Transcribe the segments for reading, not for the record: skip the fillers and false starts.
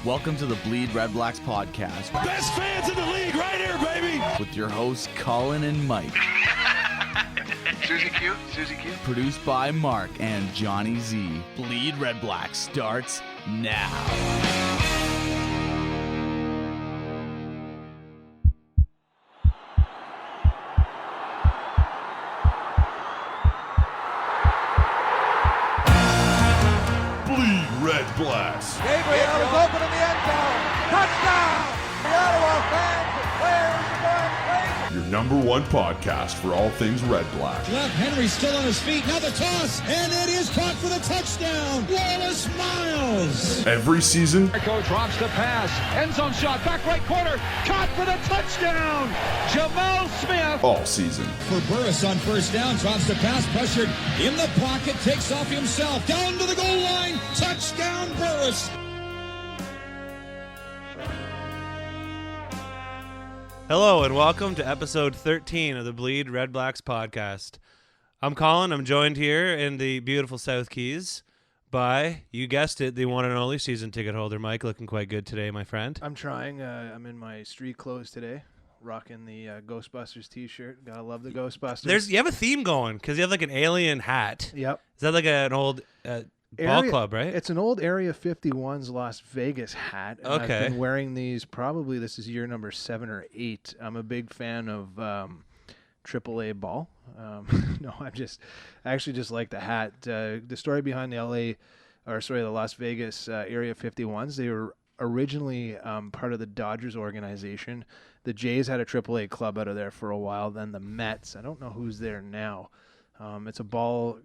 Welcome to the BleedRedBlacks podcast. Best fans in the league right here, baby! With your hosts, Colin and Mike. Susie Q. Produced by Mark and Johnny Z. BleedRedBlacks starts now. BleedRedBlacks. Gabriel is open in the end zone. Touchdown! The Ottawa fans and players are going crazy. Your number one podcast for all things Red Black. Left, Henry still on his feet. Now the toss, and it is caught for the touchdown. Wallace Miles. Every season, Echo drops the pass. End zone shot. Back right corner. Caught for the touchdown. Jamal Smith. all season. For Burris on first down, drops the pass, pressured in the pocket, takes off himself. Down to the goal line. Touchdown, Burris. Hello and welcome to episode 13 of the BleedRedBlacks podcast. I'm Colin. I'm joined here in the beautiful South Keys by, you guessed it, the one and only season ticket holder, Mike. Looking quite good today, my friend. I'm trying. I'm in my street clothes today, rocking the Ghostbusters t-shirt. Gotta love the Ghostbusters. You have a theme going because you have like an alien hat. Yep. Is that like an old ball club, right? It's an old Area 51's Las Vegas hat. And Okay. I've been wearing these probably, this is year number 7 or 8. I'm a big fan of AAA ball. No, I actually just like the hat. The story behind the Las Vegas Area 51s, they were originally part of the Dodgers organization. The Jays had a AAA club out of there for a while. Then the Mets, I don't know who's there now. It's a ball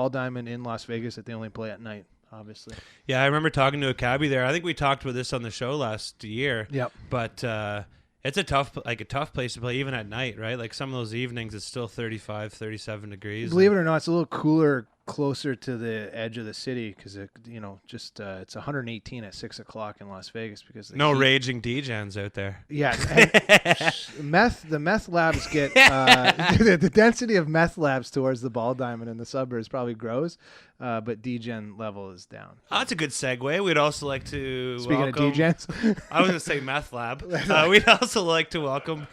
diamond in Las Vegas that they only play at night, obviously. Yeah, I remember talking to a cabbie there. I think we talked about this on the show last year. Yep. But it's a tough place to play even at night, right? Like some of those evenings it's still 35, 37 degrees. Believe it or not, it's a little cooler closer to the edge of the city because it's 118 at 6 o'clock in Las Vegas because No raging DJs out there. Yeah, the meth labs get the density of meth labs towards the ball diamond in the suburbs probably grows, but D-Gen level is down. Oh, that's a good segue. We'd also like to Speaking welcome, of D-Gens, I was going to say meth lab. We'd also like to welcome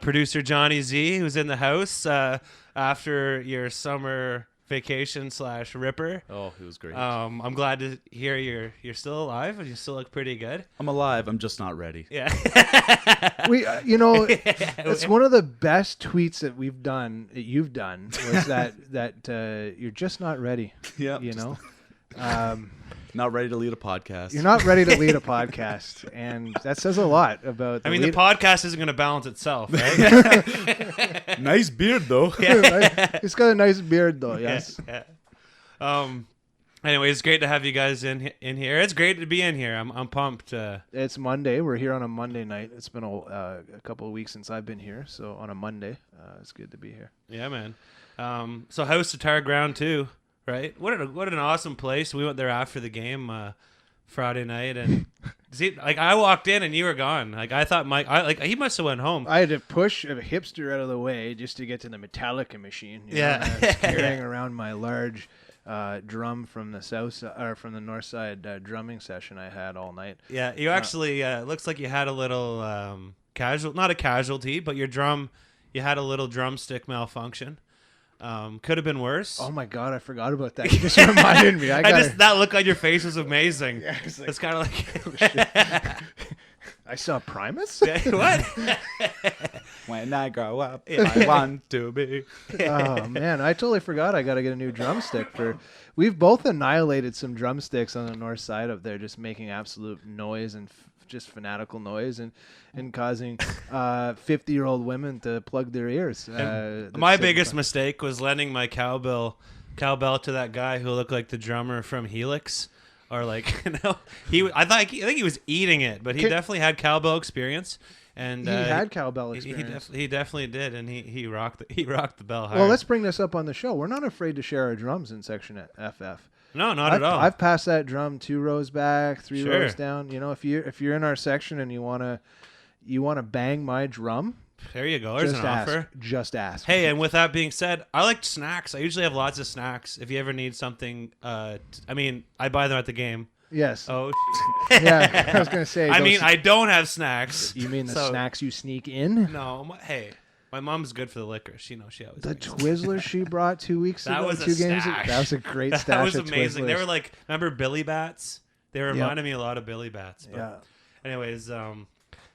producer Johnny Z, who's in the house after your summer vacation / ripper. Oh, it was great. I'm glad to hear you're still alive and you still look pretty good. I'm alive. I'm just not ready. Yeah. It's one of the best tweets that you've done was that you're just not ready. Yeah. Not ready to lead a podcast. You're not ready to lead a podcast, and that says a lot about. The podcast isn't going to balance itself, right? Nice beard, though. He's got a nice beard, though. Yes. Yeah. Anyway, it's great to have you guys in here. It's great to be in here. I'm pumped. It's Monday. We're here on a Monday night. It's been a couple of weeks since I've been here, so on a Monday, it's good to be here. Yeah, man. So House of Tar Ground too, right? What an awesome place. We went there after the game Friday night, and I walked in and you were gone. Like I thought he must have went home. I had to push a hipster out of the way just to get to the Metallica machine. Yeah. I was carrying around my large drum from the north side drumming session I had all night. Yeah, you actually looks like you had a little not a casualty, but you had a little drumstick malfunction. Could have been worse. Oh my God, I forgot about that. You just reminded me. That look on your face was amazing. Yeah, it's kind of like oh, shit. I saw Primus. What? When I grow up, I want to be. Oh man, I totally forgot. I got to get a new drumstick. We've both annihilated some drumsticks on the north side up there, just making absolute noise and just fanatical noise and causing 50-year-old women to plug their ears. My biggest mistake was lending my cowbell to that guy who looked like the drummer from Helix. Or I think he was eating it, but he definitely had cowbell experience. And he had cowbell experience. He definitely did, and he rocked the bell hard. Well, let's bring this up on the show. We're not afraid to share our drums in section at FF. No, not at all. I've passed that drum 2 rows back, 3 Sure. rows down. If you're in our section and you wanna bang my drum, there you go. There's an offer. Just ask. Hey, and with that being said, I like snacks. I usually have lots of snacks. If you ever need something, I buy them at the game. Yes. Oh, Yeah, I was gonna say. I those- mean, I don't have snacks. you mean the so- snacks you sneak in? No, hey, my mom's good for the liquor. She knows she always. The brings it. Twizzlers she brought 2 weeks That ago. was a 2 games. stash. That was a great stash. That was of amazing. They Twizzlers. were like, remember Billy Bats? They reminded me a lot of Billy Bats. But Yeah. anyways, so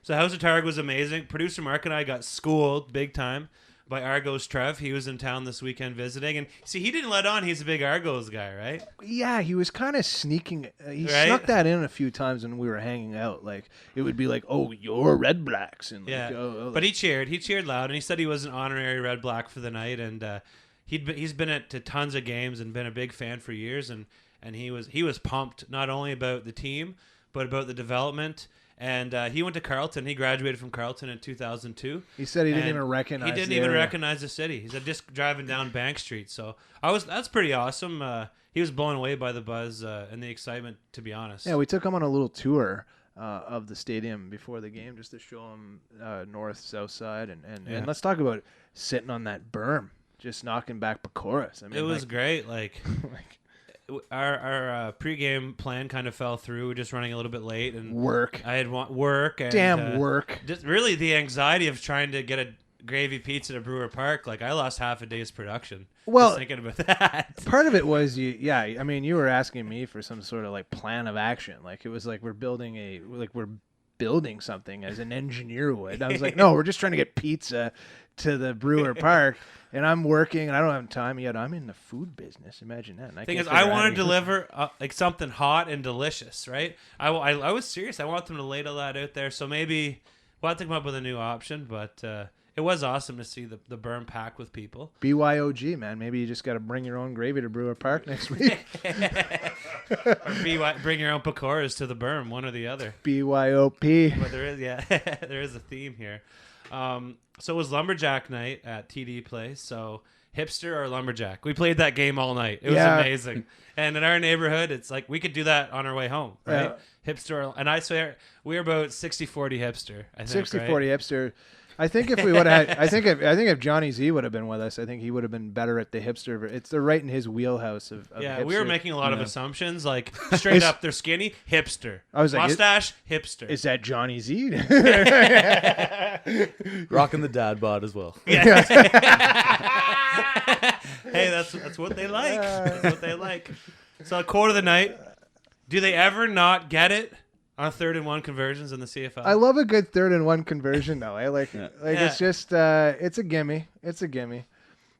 House of Targ was amazing. Producer Mark and I got schooled big time by Argos Trev. He was in town this weekend visiting, and see, he didn't let on. He's a big Argos guy, right? Yeah, he was kind of sneaking. He Right? snuck that in a few times when we were hanging out. Like it would be like, "Oh, you're Red Blacks," and like, Yeah, oh, but he cheered loud, and he said he was an honorary Red Black for the night, and he's been to tons of games and been a big fan for years, and he was pumped not only about the team but about the development. And he went to Carleton. He graduated from Carleton in 2002. He said he didn't And even recognize. He didn't the even area. recognize the city. He said just driving down Bank Street. So that's pretty awesome. He was blown away by the buzz and the excitement, to be honest. Yeah, we took him on a little tour of the stadium before the game just to show him north, south side, and let's talk about sitting on that berm, just knocking back Pacoras. I mean, It was like, great. Like like our pregame plan kind of fell through. We were just running a little bit late, and work. I had work. And, Damn work. Just really the anxiety of trying to get a gravy pizza to Brewer Park. Like I lost half a day's production. Well, just thinking about that. Part of it was I mean, you were asking me for some sort of like plan of action. Like it was like we're building something as an engineer would. I was like, no, we're just trying to get pizza to the Brewer Park, and I'm working, and I don't have time yet. I'm in the food business. Imagine that. And Thing can't is, I figure out want how to deliver like something hot and delicious, right? I was serious. I want them to ladle that out there. So maybe we'll have to come up with a new option. But it was awesome to see the berm packed with people. BYOG, man. Maybe you just got to bring your own gravy to Brewer Park next week. Or bring your own pakoras to the berm, one or the other. BYOP. But there is a theme here. So it was Lumberjack night at TD Place. So hipster or lumberjack, we played that game all night. It was amazing. And in our neighborhood, it's like we could do that on our way home, right? Hipster, and I swear we were about 60-40 hipster. I think 60-40 right? hipster. I think if we would have had, I think if Johnny Z would have been with us, I think he would have been better at the hipster. They're right in his wheelhouse of Yeah, hipster, we were making a lot of you know. assumptions, like straight up, they're skinny, hipster. I was like, mustache, hipster. Is that Johnny Z? Rocking the dad bod as well. Hey, that's what they like. That's what they like. So quote of the night: do they ever not get it on 3rd and 1 conversions in the CFL? I love a good 3rd and 1 conversion though. Yeah. It's just it's a gimme. It's a gimme.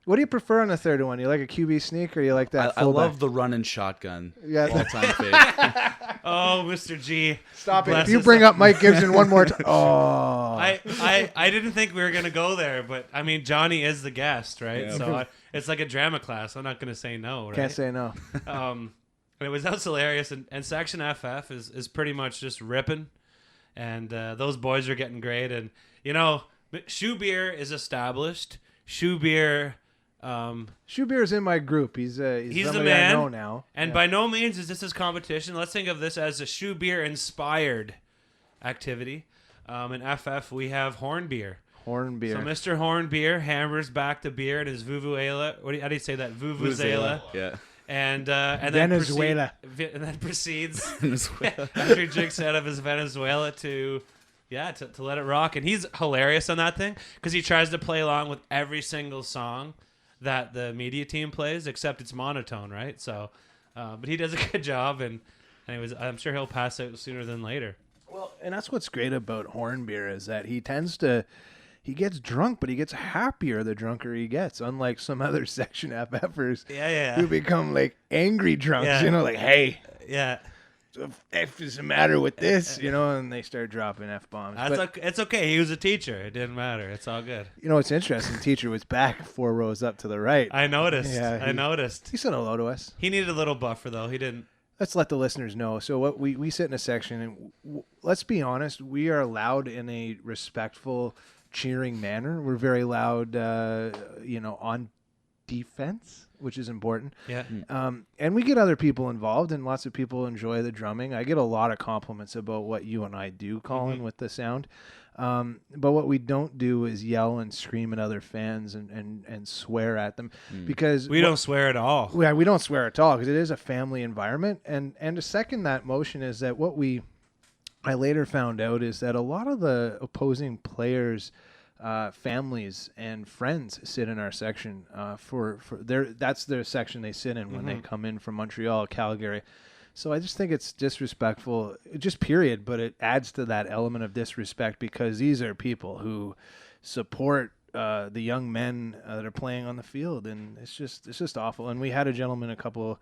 What do you prefer on the 3rd and 1? You like a QB sneak or you like that? I love the run and shotgun. Yeah. All-time favorite. Oh, Mr. G. Stop it! Bless If you his bring heart. up Mike Gibson one more time, oh, I didn't think we were gonna go there, but I mean Johnny is the guest, right? Yeah. So it's like a drama class. I'm not gonna say no, right? can't say no. And that's hilarious. And Section FF is pretty much just ripping, and those boys are getting great. And you know, Shoe Beer is established. Shoe Beer. Shoe Beer's in my group. He's the somebody man. I know now. And Yeah. by no means is this his competition. Let's think of this as a Shoe Beer inspired activity. In FF, we have Horn Beer. Horn Beer. So Mr. Horn Beer hammers back the beer in his Vuvuela. How do you say that? Vuvuzela. Yeah. And then Venezuela. and then proceeds Venezuela. after he drinks out of his Venezuela to let it rock. And he's hilarious on that thing because he tries to play along with every single song that the media team plays, except it's monotone, right? So, but he does a good job, and anyways, I'm sure he'll pass out sooner than later. Well, and that's what's great about Horn Beer is that he gets drunk, but he gets happier the drunker he gets, unlike some other Section FFers who become like angry drunks, Yeah. you know, like, hey, Yeah. the F is the matter with this, you know, and they start dropping F-bombs. But, It's okay. He was a teacher. It didn't matter. It's all good. you know, it's interesting. Teacher was back 4 rows up to the right. I noticed. Yeah, I noticed. He said hello to us. He needed a little buffer, though. He didn't. Let's let the listeners know. So what we sit in a section, and let's be honest, we are loud in a respectful, cheering manner. We're very loud, on defense, which is important. Yeah. And we get other people involved, and lots of people enjoy the drumming. I get a lot of compliments about what you and I do, Colin, with the sound. But what we don't do is yell and scream at other fans and swear at them, because We don't swear at all. Yeah, we don't swear at all, because it is a family environment. And to second that motion is that I later found out is that a lot of the opposing players' families and friends sit in our section that's their section they sit in when they come in from Montreal, Calgary. So I just think it's disrespectful, just period. But it adds to that element of disrespect, because these are people who support the young men that are playing on the field, and it's just awful. And we had a gentleman a couple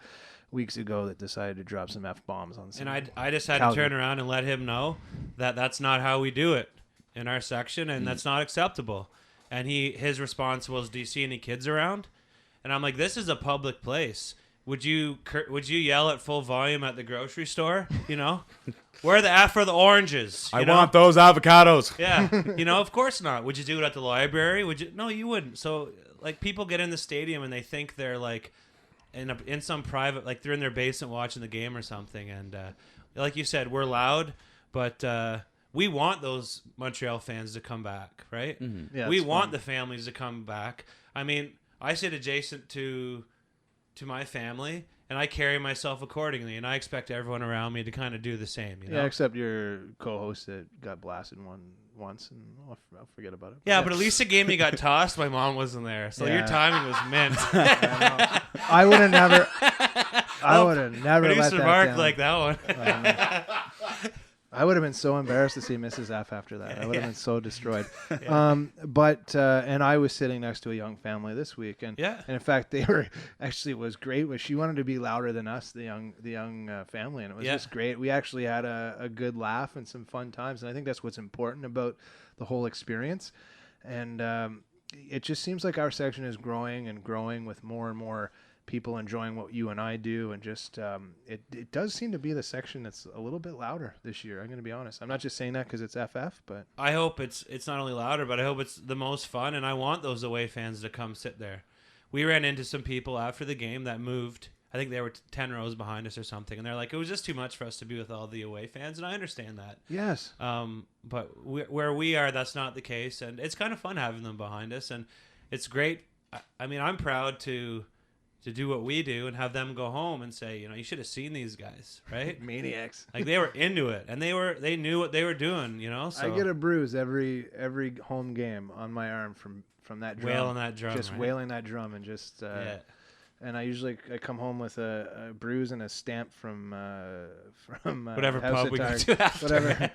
weeks ago that decided to drop some F-bombs on some. And I just had Calgary. to turn around and let him know that that's not how we do it in our section, and that's not acceptable. And his response was, "Do you see any kids around?" And I'm like, "This is a public place. Would you yell at full volume at the grocery store? You know, where the F are the oranges? I want those avocados. Yeah, of course not. Would you do it at the library? Would you? No, you wouldn't. So like, people get in the stadium and they think they're like in some private, like they're in their basement watching the game or something. And like you said, we're loud, but we want those Montreal fans to come back, right? Mm-hmm. Yeah, we it's want fun. the families to come back. I mean, I sit adjacent to my family, and I carry myself accordingly, and I expect everyone around me to kind of do the same. Yeah, except your co-host that got blasted once, and I'll forget about it. Yeah, but at least the game he got tossed, my mom wasn't there, so your Yeah. timing was mint. I would have never. I would have never let Producer that Mark down. like that one. I would have been so embarrassed to see Mrs. F after that. I would have been so destroyed. And I was sitting next to a young family this week, and in fact, they were actually, it was great. She wanted to be louder than us, the young family, and it was just great. We actually had a good laugh and some fun times, and I think that's what's important about the whole experience. And it just seems like our section is growing and growing with more and more people enjoying what you and I do, and just it does seem to be the section that's a little bit louder this year. I'm going to be honest. I'm not just saying that because it's FF, but I hope it's not only louder, but I hope it's the most fun, and I want those away fans to come sit there. We ran into some people after the game that moved. I think they were 10 rows behind us or something, and they're like, it was just too much for us to be with all the away fans, and I understand that. Yes. But where we are, that's not the case, and it's kind of fun having them behind us, and it's great. I mean, I'm proud to do what we do and have them go home and say, you should have seen these guys, right? Maniacs. Like, they were into it, and they knew what they were doing, So I get a bruise every home game on my arm from that drum. Wailing that drum, just right? wailing that drum, and just and I usually come home with a bruise and a stamp from whatever House pub of we go Tart. to after.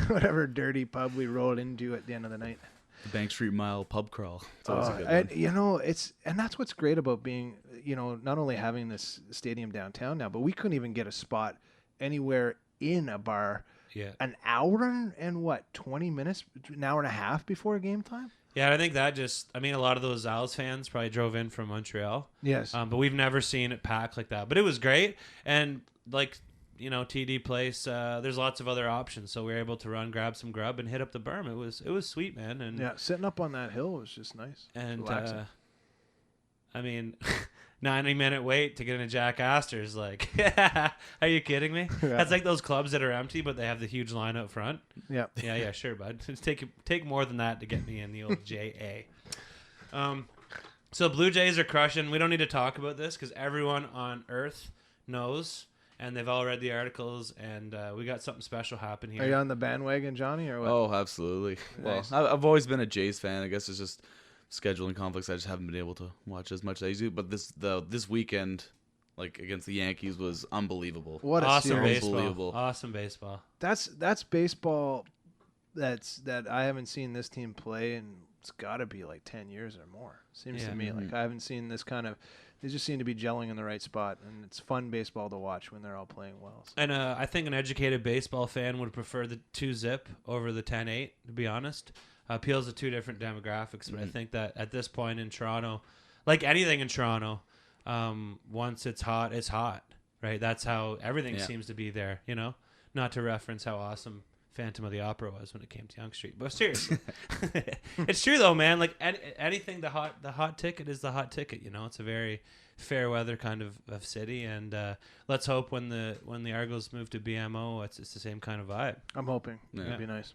whatever dirty pub we rolled into at the end of the night. The Bank Street Mile pub crawl. It's always a good one. And that's what's great about being, not only having this stadium downtown now, but we couldn't even get a spot anywhere in a bar. Yeah. An hour and what, 20 minutes, an hour and a half before game time? Yeah, I think that a lot of those Owls fans probably drove in from Montreal. Yes. But we've never seen it packed like that. But it was great. And like, TD Place, there's lots of other options. So we were able to grab some grub and hit up the berm. It was sweet, man. And yeah, sitting up on that hill was just nice. And relaxing. 90-minute wait to get into Jack Astor's. Like, are you kidding me? Yeah. That's like those clubs that are empty, but they have the huge line out front. Yeah. Yeah, sure, bud. Just take more than that to get me in the old JA. So Blue Jays are crushing. We don't need to talk about this because everyone on Earth knows, and they've all read the articles, and we got something special happen here. Are you on the bandwagon, Johnny, or what? Oh, absolutely. Nice. Well, I've always been a Jays fan. I guess it's just scheduling conflicts. I just haven't been able to watch as much as I used to. But this weekend, like against the Yankees, was unbelievable. What a awesome series. baseball! Unbelievable. Awesome baseball. That's baseball. That I haven't seen this team play in. It's got to be like 10 years or more. Seems to me like I haven't seen this kind of. They just seem to be gelling in the right spot, and it's fun baseball to watch when they're all playing well. So. And I think an educated baseball fan would prefer the 2-zip over the 10-8, to be honest. Appeals to two different demographics, but I think that at this point in Toronto, like anything in Toronto, once it's hot, right? That's how everything seems to be there, Not to reference how awesome Phantom of the Opera was when it came to Yonge Street. But seriously, it's true though, man. Like anything, the hot ticket is the hot ticket. You know, it's a very fair weather kind of city, and let's hope when the Argos move to BMO, it's the same kind of vibe. I'm hoping. Yeah. It'd be nice.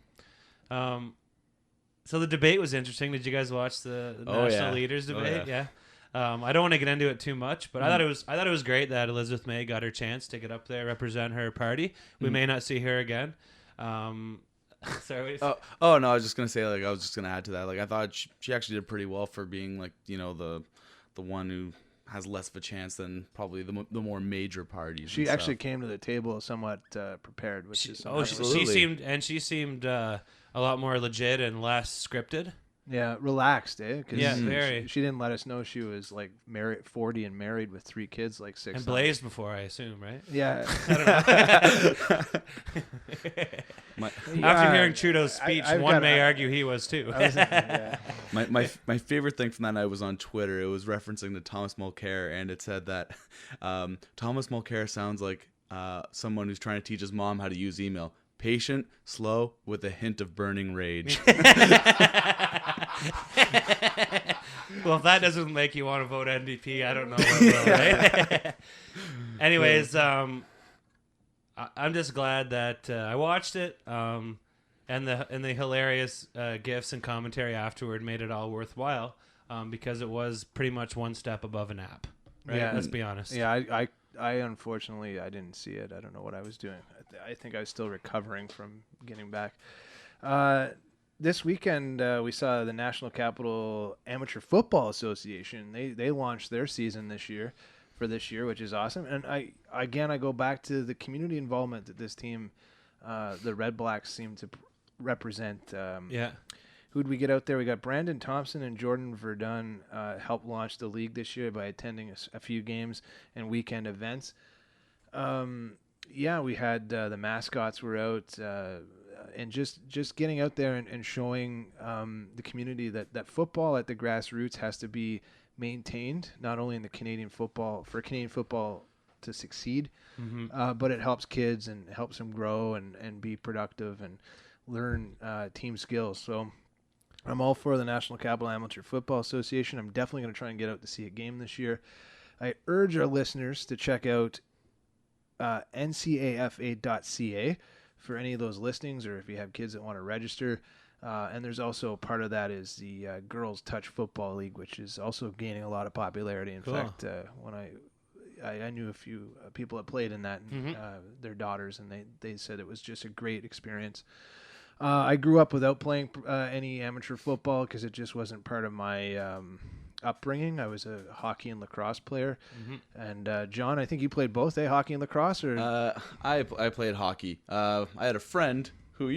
So the debate was interesting. Did you guys watch the national leaders debate? yeah. I don't want to get into it too much, but I thought it was great that Elizabeth May got her chance to get up there, represent her party. We may not see her again. Sorry. Oh no, I was just gonna say, like, I was just gonna add to that. Like, I thought she actually did pretty well for being, like, you know, the one who has less of a chance than probably the more major parties. She actually came to the table somewhat prepared, which is she seemed a lot more legit and less scripted. Yeah, relaxed, eh? 'Cause very. She didn't let us know she was like 40 and married with 3 kids, like 6. And blazed before, I assume, right? Yeah. I don't know. After hearing Trudeau's speech, one may argue he was too. My favorite thing from that night was on Twitter. It was referencing to Thomas Mulcair, and it said that Thomas Mulcair sounds like someone who's trying to teach his mom how to use email. Patient, slow, with a hint of burning rage. Well, if that doesn't make you want to vote NDP, I don't know what will, right? Anyways, I'm just glad that I watched it, and the hilarious gifs and commentary afterward made it all worthwhile, because it was pretty much one step above an app. Right? Yeah, Let's be honest. Yeah, I unfortunately I didn't see it. I don't know what I was doing. I think I was still recovering from getting back. This weekend we saw the National Capital Amateur Football Association. They launched their season this year, which is awesome. And I go back to the community involvement that this team, the Red Blacks, seem to represent. Who'd we get out there? We got Brandon Thompson and Jordan Verdun helped launch the league this year by attending a few games and weekend events. We had the mascots were out, and just getting out there and showing the community that football at the grassroots has to be maintained, not only in the Canadian football to succeed, but it helps kids and helps them grow and be productive and learn team skills. So I'm all for the National Capital Amateur Football Association. I'm definitely going to try and get out to see a game this year. I urge our listeners to check out ncafa.ca for any of those listings, or if you have kids that want to register. And there's also part of that is the Girls Touch Football League, which is also gaining a lot of popularity. In fact, when I knew a few people that played in that, and their daughters, and they said it was just a great experience. I grew up without playing any amateur football because it just wasn't part of my upbringing. I was a hockey and lacrosse player. And John, I think you played both, hockey and lacrosse? Or I played hockey. I had a friend who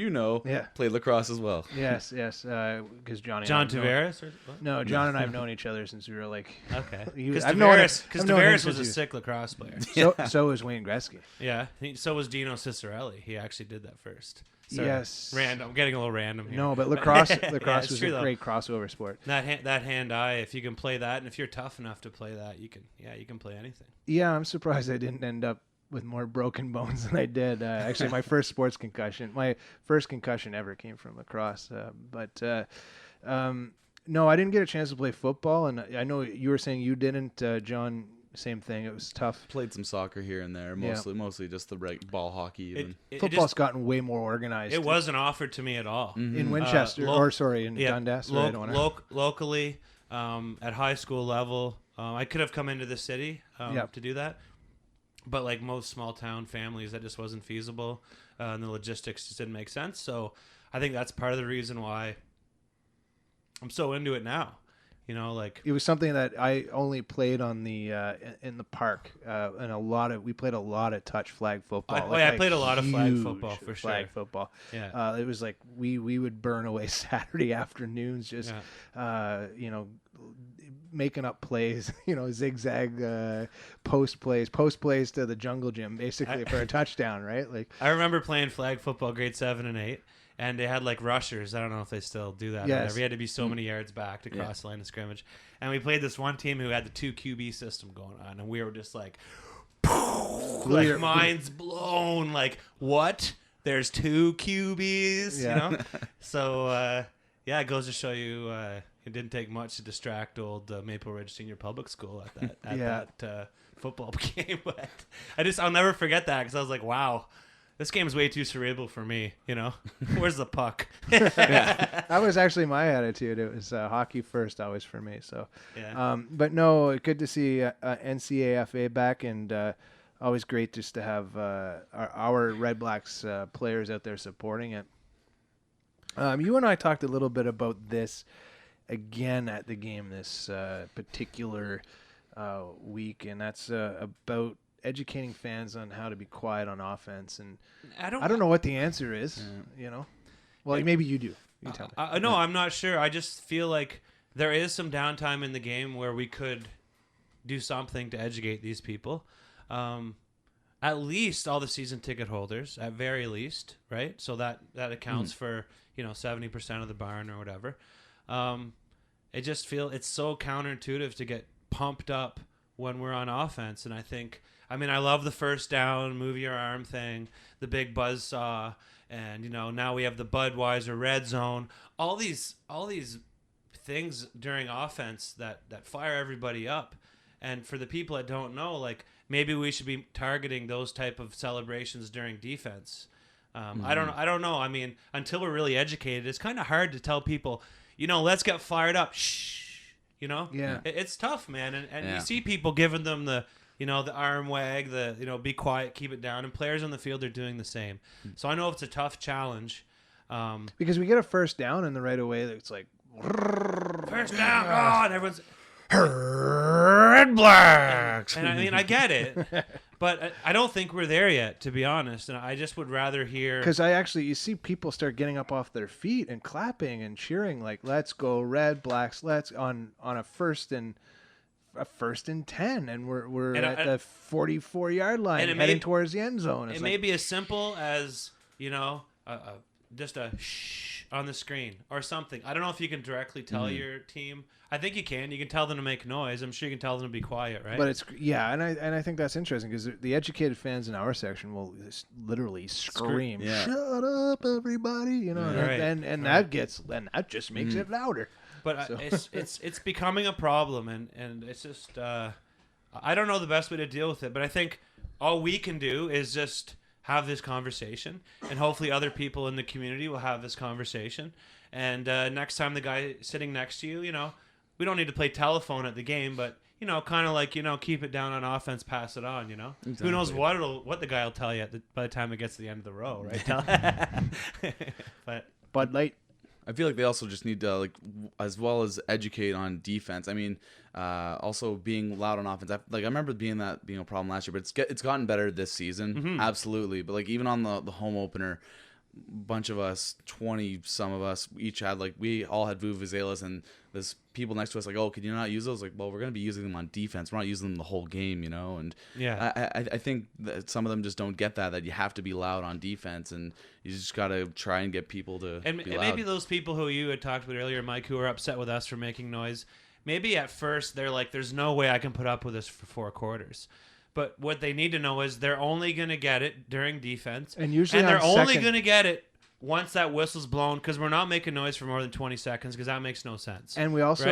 played lacrosse as well. Yes, because John Tavares? No, John and I have known each other since we were like... Okay. Because Tavares was a sick lacrosse player. So was Wayne Gretzky. Yeah. So was Dino Cicerelli. He actually did that first. Sorry. Yes. Random. I'm getting a little random here. No, but lacrosse was true, a great crossover sport. That hand-eye, if you can play that, and if you're tough enough to play that, you can play anything. Yeah, I'm surprised I didn't end up with more broken bones than I did. Actually, my first my first concussion ever came from lacrosse. No, I didn't get a chance to play football, and I know you were saying you didn't, John. Same thing. It was tough. Played some soccer here and there, mostly just the ball hockey. Football's gotten way more organized. It wasn't offered to me at all in Winchester, in Dundas. Locally, at high school level, I could have come into the city to do that, but like most small town families, that just wasn't feasible, and the logistics just didn't make sense. So I think that's part of the reason why I'm so into it now. It was something that I only played on the in the park, and we played a lot of touch flag football. I played a lot of flag football for sure. Flag football. Yeah. It was like we would burn away Saturday afternoons just making up plays, zigzag post plays to the jungle gym basically for a touchdown, right? I remember playing flag football grade 7 and 8. And they had like rushers. I don't know if they still do that. Yes. We had to be so many yards back to cross the line of scrimmage. And we played this one team who had the 2 QB system going on. And we were just like minds blown. Like, what? there's 2 QBs, Yeah. you know? So, yeah, it goes to show you it didn't take much to distract old Maple Ridge Senior Public School at that football game. But I'll never forget that because I was like, wow, this game is way too cerebral for me, you know? Where's the puck? That was actually my attitude. It was hockey first always for me. So, Yeah. but no, good to see NCAFA back, and always great just to have our Red Blacks players out there supporting it. You and I talked a little bit about this again at the game this particular week, and that's about educating fans on how to be quiet on offense. And I don't know what the answer is, you know. Well, maybe you do. You tell me. No, I'm not sure. I just feel like there is some downtime in the game where we could do something to educate these people. At least all the season ticket holders, at very least, right? So that accounts for 70% of the barn or whatever. It just it's so counterintuitive to get pumped up when we're on offense, and I love the first down, move your arm thing, the big buzzsaw, and now we have the Budweiser red zone. All these things during offense that fire everybody up. And for the people that don't know, like, maybe we should be targeting those type of celebrations during defense. I don't know. I mean, until we're really educated, it's kind of hard to tell people, let's get fired up. Shh. Yeah. It's tough, man. And you see people giving them the arm wag, be quiet, keep it down. And players on the field are doing the same. So I know it's a tough challenge. Because we get a first down in the right away that's like, first down. Oh, and everyone's... Red Blacks. And I mean, I get it, but I don't think we're there yet, to be honest. And I just would rather hear, because you see people start getting up off their feet and clapping and cheering, like, "Let's go Red Blacks! Let's on a first and 10, and we're at the 44-yard line heading towards the end zone." It may be as simple as just a shh on the screen or something. I don't know if you can directly tell your team. I think you can. You can tell them to make noise. I'm sure you can tell them to be quiet, right? But and I think that's interesting because the educated fans in our section will literally scream, "Shut up, everybody!" And that just makes it louder. But it's becoming a problem, and it's just I don't know the best way to deal with it. But I think all we can do is just have this conversation, and hopefully other people in the community will have this conversation. And next time the guy sitting next to you, we don't need to play telephone at the game, but kind of like keep it down on offense, pass it on. Exactly. Who knows what the guy will tell you by the time it gets to the end of the row, right? But Bud Light. I feel like they also just need to, as well as educate on defense. I mean, also being loud on offense. I remember being a problem last year, but it's gotten better this season, absolutely. But even on the home opener, bunch of us, 20 some of us, we all had vuvuzelas, and there's people next to us like, "Oh, can you not use those?" Like, well, we're gonna be using them on defense. We're not using them the whole game, And I think that some of them just don't get that you have to be loud on defense, and you just gotta try and get people to be loud. Maybe those people who you had talked with earlier, Mike, who are upset with us for making noise, maybe at first they're like, "There's no way I can put up with this for 4 quarters." But what they need to know is they're only going to get it during defense. And they're only going to get it once that whistle's blown, because we're not making noise for more than 20 seconds, because that makes no sense. And we also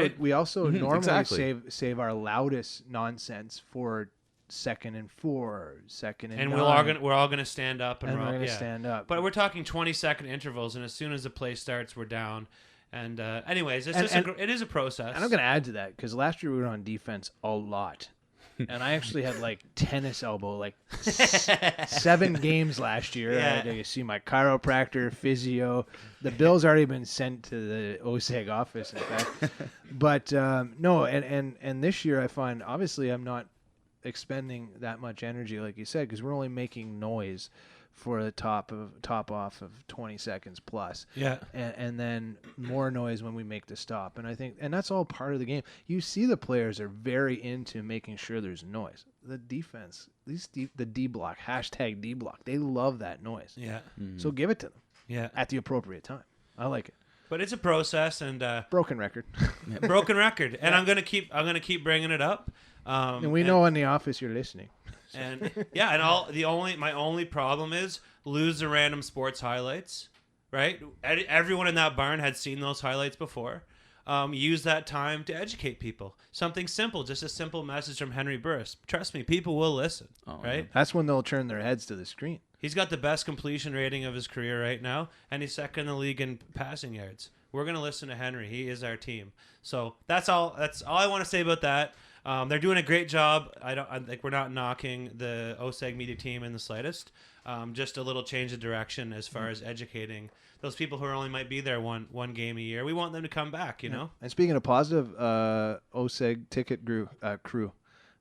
normally exactly. save our loudest nonsense for 2nd and 4, 2nd and 9. We're all gonna stand up and we're going to stand up. But we're talking 20-second intervals, and as soon as the play starts, we're down. And anyways, it is a process. And I'm going to add to that, because last year we were on defense a lot. And I actually had tennis elbow, 7 games last year. Yeah. I had to see my chiropractor, physio. The bill's already been sent to the OSEG office, in fact. But no, and this year I find, obviously, I'm not expending that much energy, like you said, because we're only making noise for the top off of 20 seconds plus. Yeah. And then more noise when we make the stop. And I think, and that's all part of the game. You see the players are very into making sure there's noise. The defense, the D block, #D block, they love that noise. Yeah. So give it to them. Yeah. At the appropriate time. I like it. But it's a process, and broken record. Broken record. And I'm gonna keep bringing it up. And we know in the office you're listening. And my only problem is lose the random sports highlights, right? Everyone in that barn had seen those highlights before. Use that time to educate people. Something simple, just a simple message from Henry Burris. Trust me, people will listen, right? That's when they'll turn their heads to the screen. He's got the best completion rating of his career right now, and he's second in the league in passing yards. We're going to listen to Henry. He is our team. So that's all I want to say about that. They're doing a great job. We're not knocking the OSEG media team in the slightest. Just a little change of direction as far as educating those people who only might be there one game a year. We want them to come back, you know? And speaking of positive, OSEG ticket crew,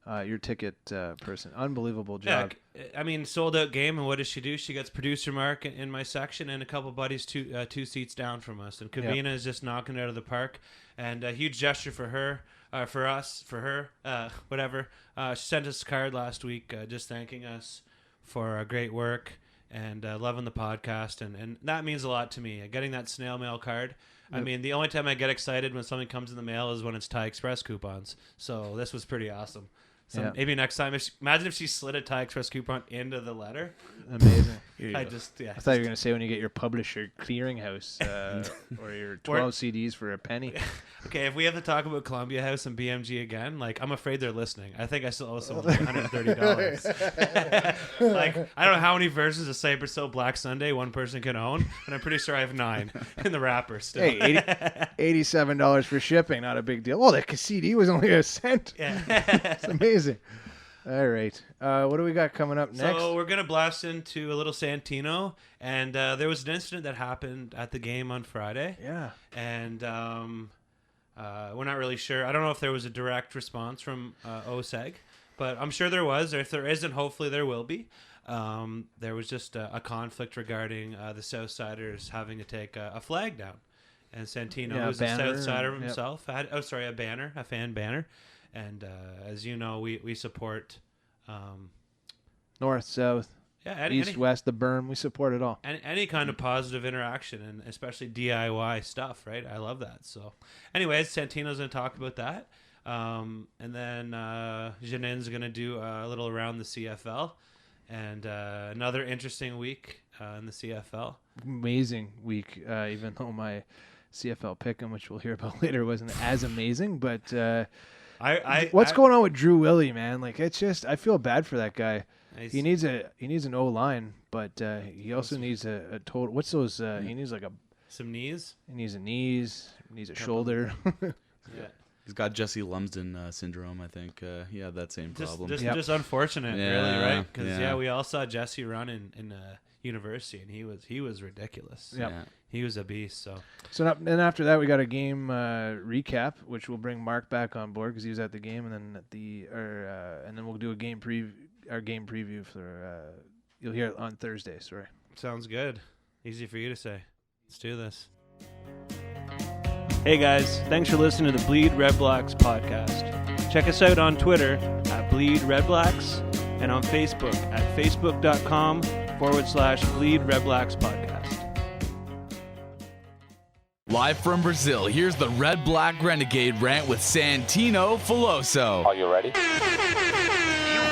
your ticket person, unbelievable job. Yeah, I mean, sold out game, and what does she do? She gets producer Mark in my section and a couple buddies two seats down from us. And Kavina is just knocking it out of the park. And a huge gesture for her. Whatever. She sent us a card last week just thanking us for our great work and loving the podcast. And that means a lot to me. Getting that snail mail card. I mean, the only time I get excited when something comes in the mail is when it's Thai Express coupons. So this was pretty awesome. So maybe next time, imagine if she slid a Thai Express coupon into the letter. Amazing. I thought you were going to say when you get your publisher clearinghouse or your 12 CDs for a penny. Okay, if we have to talk about Columbia House and BMG again, I'm afraid they're listening. I think I still owe someone $130. I don't know how many versions of Cypress Hill Black Sunday one person can own, but I'm pretty sure I have 9 in the wrapper still. Hey, $87 for shipping, not a big deal. Oh, that CD was only $0.01. Yeah. It's amazing. All right. What do we got coming up next? So we're going to blast into a little Santino. And there was an incident that happened at the game on Friday. Yeah. And we're not really sure. I don't know if there was a direct response from OSEG, but I'm sure there was. Or if there isn't, hopefully there will be. There was just a conflict regarding the Southsiders having to take a flag down. And Santino, who's a Southsider himself, had a fan banner. And as you know, we support North, South, East, West, the berm. We support it all. Any kind of positive interaction, and especially DIY stuff, right? I love that. So anyways, Santino's going to talk about that. And then Janin's going to do a little around the CFL. And another interesting week in the CFL. Amazing week, even though my CFL pick'em, which we'll hear about later, wasn't as amazing. But what's going on with Drew Willie, man? It's just, I feel bad for that guy. He needs an O-line, but he also needs a total. What's those? He needs some knees. He needs a knees. He needs a shoulder. Yeah. He's got Jesse Lumsden syndrome, I think. He had that same problem. Just unfortunate, really, right? Because we all saw Jesse run in university, and he was ridiculous. Yep. Yeah, he was a beast. So then after that, we got a game recap, which will bring Mark back on board because he was at the game, and then and then we'll do a game preview for you'll hear it on Thursday. Sorry. Sounds good. Easy for you to say. Let's do this. Hey guys, thanks for listening to the Bleed Red Blacks podcast. Check us out on Twitter at BleedRedBlacks and on Facebook at facebook.com/BleedRedBlacks podcast. Live from Brazil, here's the Red Black Renegade rant with Santino Filoso. Are you ready? Do you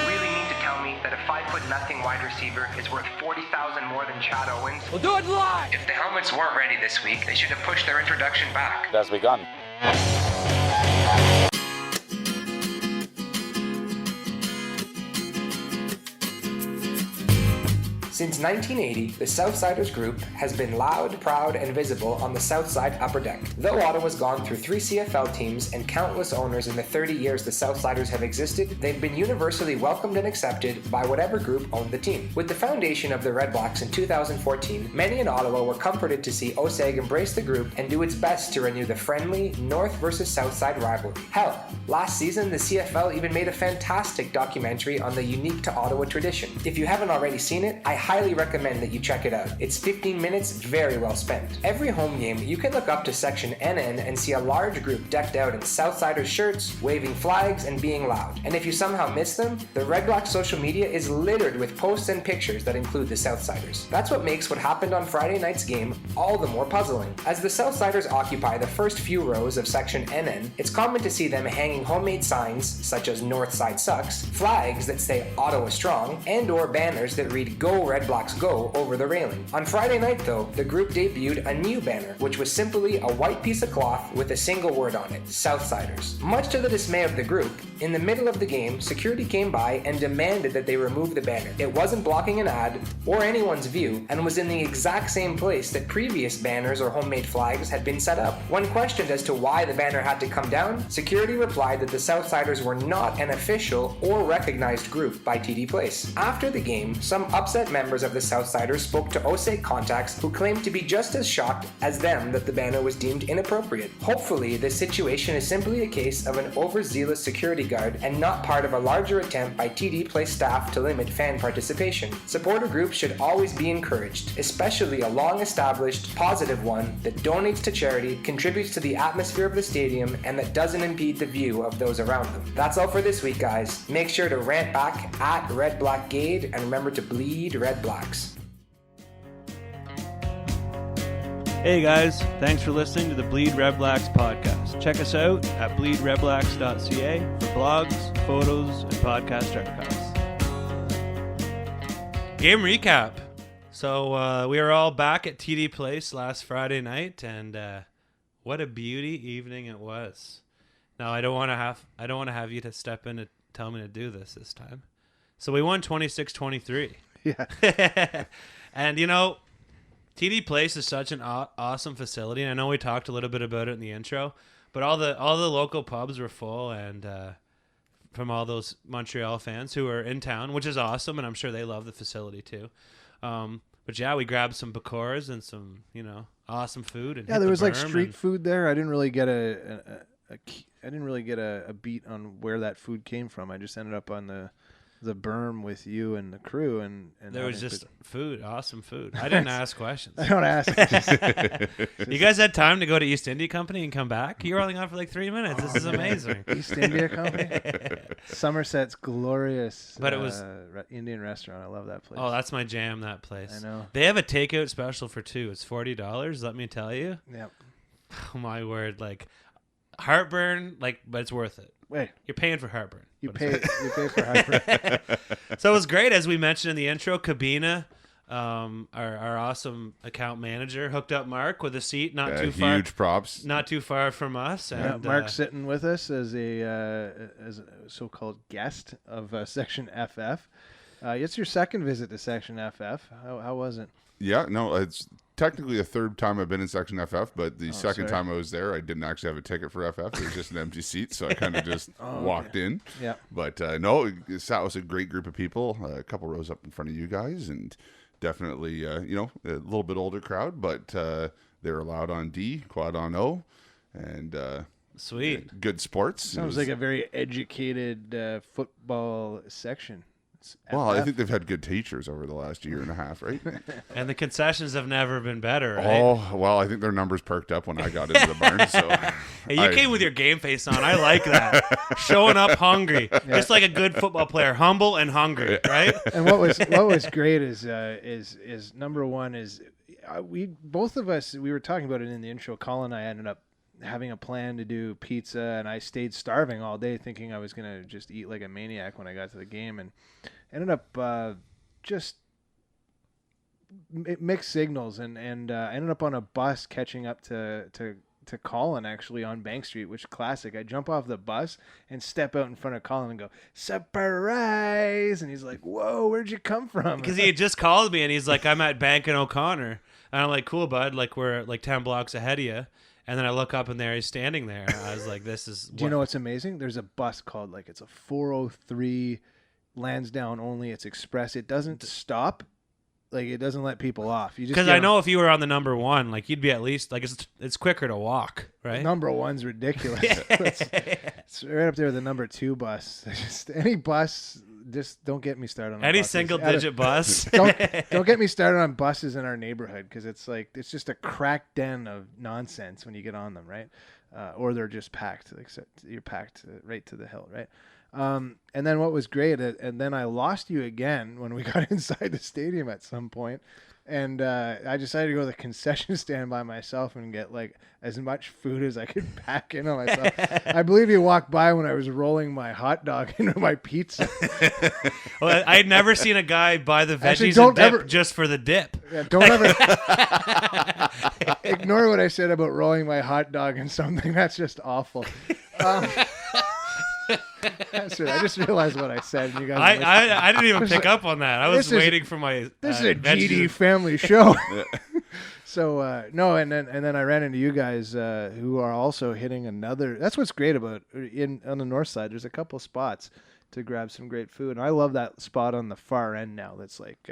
really mean to tell me that a 5'0" wide receiver is worth $40,000 more than Chad Owens? We'll do it live! If the helmets weren't ready this week, they should have pushed their introduction back. It has begun. Since 1980, the Southsiders group has been loud, proud, and visible on the Southside Upper Deck. Though Ottawa's gone through 3 CFL teams and countless owners in the 30 years the Southsiders have existed, they've been universally welcomed and accepted by whatever group owned the team. With the foundation of the Red Blacks in 2014, many in Ottawa were comforted to see OSEG embrace the group and do its best to renew the friendly North versus Southside rivalry. Hell, last season the CFL even made a fantastic documentary on the unique to Ottawa tradition. If you haven't already seen it, I highly highly recommend that you check it out. It's 15 minutes very well spent. Every home game, you can look up to section NN and see a large group decked out in Southsiders shirts, waving flags, and being loud. And if you somehow miss them, the Red Black social media is littered with posts and pictures that include the Southsiders. That's what makes what happened on Friday night's game all the more puzzling. As the Southsiders occupy the first few rows of section NN, it's common to see them hanging homemade signs, such as Northside Sucks, flags that say Ottawa Strong, and or banners that read Go Red Blacks Go over the railing. On Friday night though, the group debuted a new banner, which was simply a white piece of cloth with a single word on it, Southsiders. Much to the dismay of the group, in the middle of the game, security came by and demanded that they remove the banner. It wasn't blocking an ad or anyone's view, and was in the exact same place that previous banners or homemade flags had been set up. When questioned as to why the banner had to come down, security replied that the Southsiders were not an official or recognized group by TD Place. After the game, some upset members of the Southsiders spoke to OSEG contacts who claimed to be just as shocked as them that the banner was deemed inappropriate. Hopefully, this situation is simply a case of an overzealous security guard and not part of a larger attempt by TD Place staff to limit fan participation. Supporter groups should always be encouraged, especially a long-established, positive one that donates to charity, contributes to the atmosphere of the stadium, and that doesn't impede the view of those around them. That's all for this week, guys. Make sure to rant back at Red Black Gade, and remember to bleed Red Blacks. Hey guys, thanks for listening to the Bleed Red Blacks podcast. Check us out at bleedredblacks.ca for blogs, photos, and podcast archives. Game recap. So we were all back at TD Place last Friday night, and what a beauty evening it was. Now I don't want to have you to step in and tell me to do this time. So we won 26-23. Yeah. And you know, TD Place is such an awesome facility, and I know we talked a little bit about it in the intro, but all the local pubs were full, and from all those Montreal fans who are in town, which is awesome, and I'm sure they love the facility too. But yeah, we grabbed some Bacors and some, awesome food. And yeah, there was like street food there. I didn't really get a beat on where that food came from. I just ended up on the berm with you and the crew, and there was just food, awesome food. I didn't ask questions. I don't ask. You guys had time to go to East India Company and come back? You were only gone for like 3 minutes. This is amazing. East India Company? Somerset's glorious but it was Indian restaurant. I love that place. Oh, that's my jam, that place. I know. They have a takeout special for 2. It's $40, let me tell you. Yep. Oh, my word. Like, heartburn, but it's worth it. Wait. You're paying for heartburn. You pay for heartburn. So it was great, as we mentioned in the intro. Kabina, our awesome account manager, hooked up Mark with a seat not too far. Huge props. Not too far from us. And, Mark's sitting with us as a so-called guest of Section FF. It's your second visit to Section FF. How was it? Yeah, no, it's technically the third time I've been in Section FF, but the second time I was there, I didn't actually have a ticket for FF. It was just an empty seat, so I kind of just walked in. Yeah. But no, that was a great group of people, a couple rows up in front of you guys, and definitely, a little bit older crowd, but they were allowed on D, quad on O, and sweet. Good sports. Sounds like a very educated football section. Well, I think they've had good teachers over the last year and a half, right? And the concessions have never been better, right? Oh, well, I think their numbers perked up when I got into the barn. So hey, you came with your game face on. I like that. Showing up hungry. Yeah. Just like a good football player, humble and hungry, right? And what was great is number one is both of us, we were talking about it in the intro. Colin and I ended up having a plan to do pizza, and I stayed starving all day thinking I was going to just eat like a maniac when I got to the game, and ended up just mixed signals, and I ended up on a bus catching up to Colin actually on Bank Street, which classic. I jump off the bus and step out in front of Colin and go, surprise, and he's like, whoa, where'd you come from? Because he had just called me and he's like, I'm at Bank and O'Connor, and I'm like, cool, bud, like we're like 10 blocks ahead of you. And then I look up and there he's standing there. I was like, this is... Do you know what's amazing? There's a bus called, it's a 403 Lansdowne only. It's express. It doesn't stop. It doesn't let people off. Because I know if you were on the number 1, you'd be at least, it's quicker to walk, right? Number 1's ridiculous. It's right up there with the number 2 bus. Any bus just don't get me started on Any buses. single-digit bus. Don't get me started on buses in our neighborhood because it's just a crack den of nonsense when you get on them, right? Or they're just packed. Except you're packed right to the hill, right? And then what was great, and then I lost you again when we got inside the stadium at some point. And I decided to go to the concession stand by myself and get like as much food as I could pack in on myself. I believe you walked by when I was rolling my hot dog into my pizza. Well, I had never seen a guy buy the veggies Actually, and dip just for the dip. Yeah, don't ever ignore what I said about rolling my hot dog in something. That's just awful. That's right. I just realized what I said. And you guys, I didn't even pick up on that. I was waiting for my. This is a veggies. GD family show. So no, and then I ran into you guys who are also hitting another. That's what's great about on the north side. There's a couple spots to grab some great food, and I love that spot on the far end now. That's like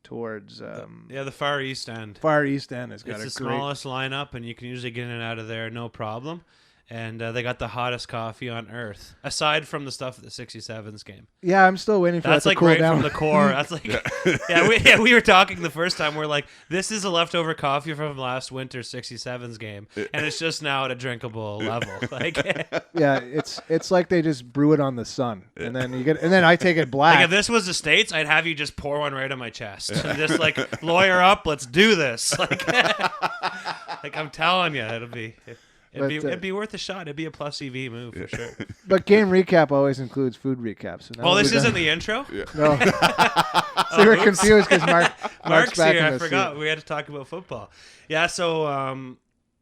towards the far east end. Far east end has got it's a the smallest lineup, and you can usually get in and out of there no problem. And they got the hottest coffee on earth, aside from the stuff at the 67s game. Yeah, I'm still waiting for that's that to like cool right down. from the core. That's like, we were talking the first time. We're like, this is a leftover coffee from last winter 67s game, and it's just now at a drinkable level. Like, yeah, it's like they just brew it on the sun, and then I take it black. Like if this was the States, I'd have you just pour one right on my chest, and just like lawyer up. Let's do this. Like, like I'm telling you, it'd be worth a shot. It'd be a plus EV move for sure. But game recap always includes food recaps. So this isn't the intro? Yeah. No. So we were confused because Mark's back here. in the I forgot. seat. We had to talk about football. Yeah, so I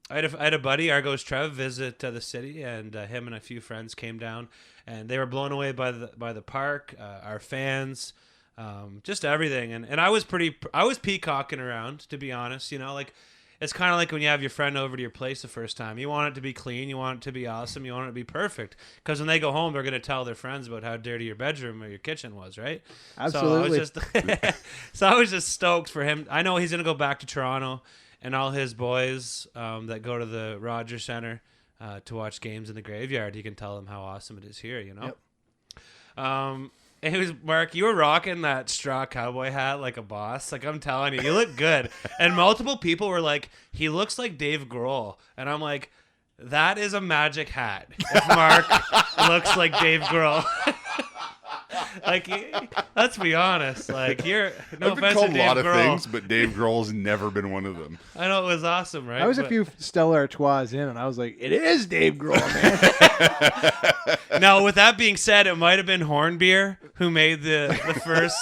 had a buddy, Argos Trev, visit the city, and him and a few friends came down, and they were blown away by the park, our fans, just everything. And I was peacocking around, to be honest. You know, like. It's kind of like when you have your friend over to your place the first time. You want it to be clean. You want it to be awesome. You want it to be perfect. Because when they go home, they're going to tell their friends about how dirty your bedroom or your kitchen was, right? Absolutely. So I was just stoked for him. I know he's going to go back to Toronto, and all his boys that go to the Rogers Centre to watch games in the graveyard, he can tell them how awesome it is here, you know? Yep. And it was Mark, you were rocking that straw cowboy hat like a boss. Like, I'm telling you, you look good. And multiple people were like, he looks like Dave Grohl. And I'm like, that is a magic hat. If Mark looks like Dave Grohl. Like, let's be honest. Like, you're no I've been offense called to a Dave lot of Grohl. things, but Dave Grohl's never been one of them. I know it was awesome, right? I was a few Stella Artois in, and I was like, it is Dave Grohl, man. Now, with that being said, it might have been Hornbeer who made the first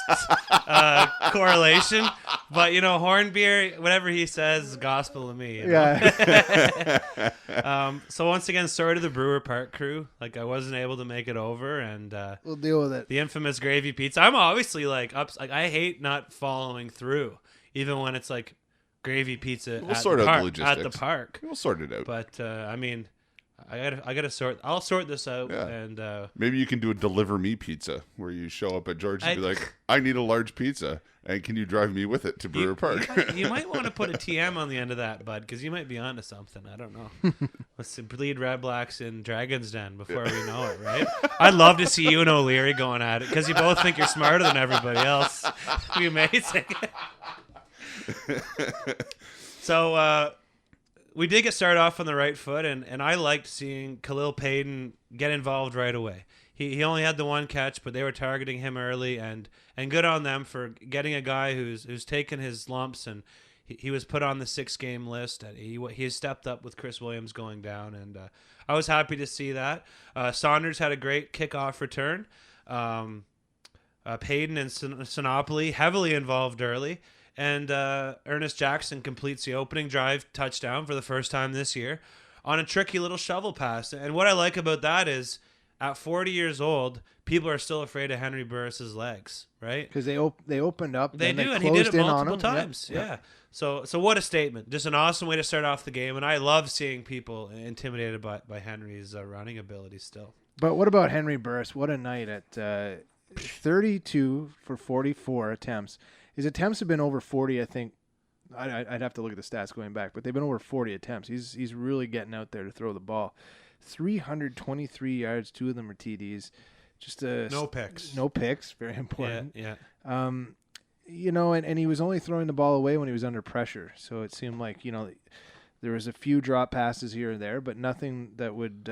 correlation. But, you know, Hornbeer, whatever he says is gospel to me. You know? Yeah. So once again, sorry to the Brewer Park crew. Like, I wasn't able to make it over, and We'll deal with it. the infamous gravy pizza. I'm obviously like I hate not following through, even when it's like gravy pizza We'll at sort the out park. logistics. At the park. We'll sort it out. But I mean, I gotta sort. I'll sort this out. Yeah. And Maybe you can do a deliver me pizza where you show up at George and be like, I need a large pizza, and can you drive me with it to Brewer Park? You might want to put a TM on the end of that, bud, because you might be onto something. I don't know. Let's bleed Redblacks in Dragon's Den before we know it, right? I'd love to see you and O'Leary going at it because you both think you're smarter than everybody else. It'd be amazing. So we did get started off on the right foot, and I liked seeing Khalil Payton get involved right away. He only had the one catch, but they were targeting him early, and good on them for getting a guy who's taken his lumps, and he was put on the 6-game list. And he stepped up with Chris Williams going down, and I was happy to see that. Saunders had a great kickoff return. Payton and Sinopoli heavily involved early. And Ernest Jackson completes the opening drive touchdown for the first time this year on a tricky little shovel pass. And what I like about that is at 40 years old, people are still afraid of Henry Burris's legs, right? Because they opened up. They then do, they and he did it closed in on multiple him. times. Yeah. So what a statement. Just an awesome way to start off the game. And I love seeing people intimidated by Henry's running ability still. But what about Henry Burris? What a night at 32 for 44 attempts. His attempts have been over 40, I think. I'd have to look at the stats going back, but they've been over 40 attempts. He's really getting out there to throw the ball. 323 yards, 2 of them are TDs. just No picks. No picks, very important. Yeah. And he was only throwing the ball away when he was under pressure. So it seemed like, there was a few drop passes here and there, but nothing that would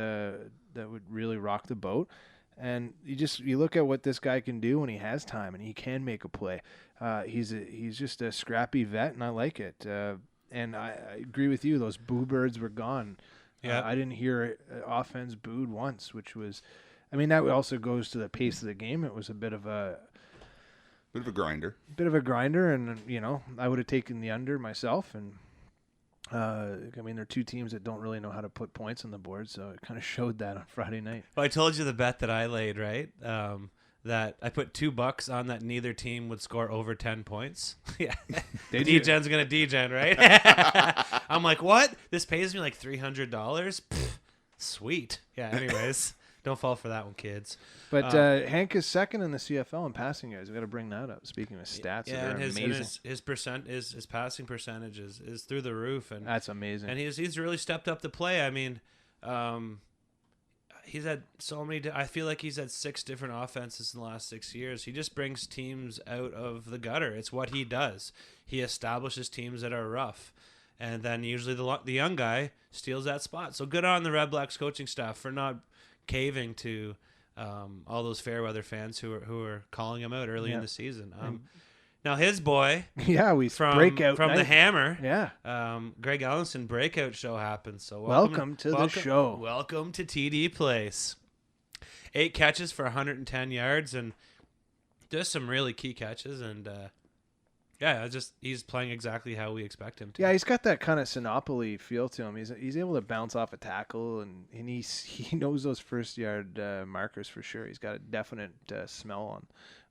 really rock the boat. And you look at what this guy can do when he has time, and he can make a play. He's just a scrappy vet, and I like it. And I agree with you; those boo birds were gone. Yeah, I didn't hear offense booed once, which was, that also goes to the pace of the game. It was a bit of a grinder. And I would have taken the under myself. And they're two teams that don't really know how to put points on the board, so it kind of showed that on Friday night. Well, I told you the bet that I laid, right? That I put $2 on that neither team would score over 10 points. Yeah, D-Gen's gonna D-Gen, right? I'm like, what? This pays me like $300. Sweet. Yeah. Anyways, don't fall for that one, kids. But Hank is second in the CFL in passing yards. We got to bring that up. Speaking of stats, yeah, and amazing. His passing percentage is through the roof, and that's amazing. And he's really stepped up the play. I mean, he's had so many. I feel like he's had 6 different offenses in the last 6 years. He just brings teams out of the gutter. It's what he does. He establishes teams that are rough, and then usually the young guy steals that spot. So good on the Red Blacks coaching staff for not caving to all those Fairweather fans who are calling him out early in the season. Now his boy, breakout from night. the Hammer, Greg Ellenson breakout show happened. So welcome to the show. Welcome to TD Place. 8 catches for 110 yards and just some really key catches, and he's playing exactly how we expect him to. Yeah, he's got that kind of Sinopoli feel to him. He's able to bounce off a tackle, and he knows those first yard markers for sure. He's got a definite smell on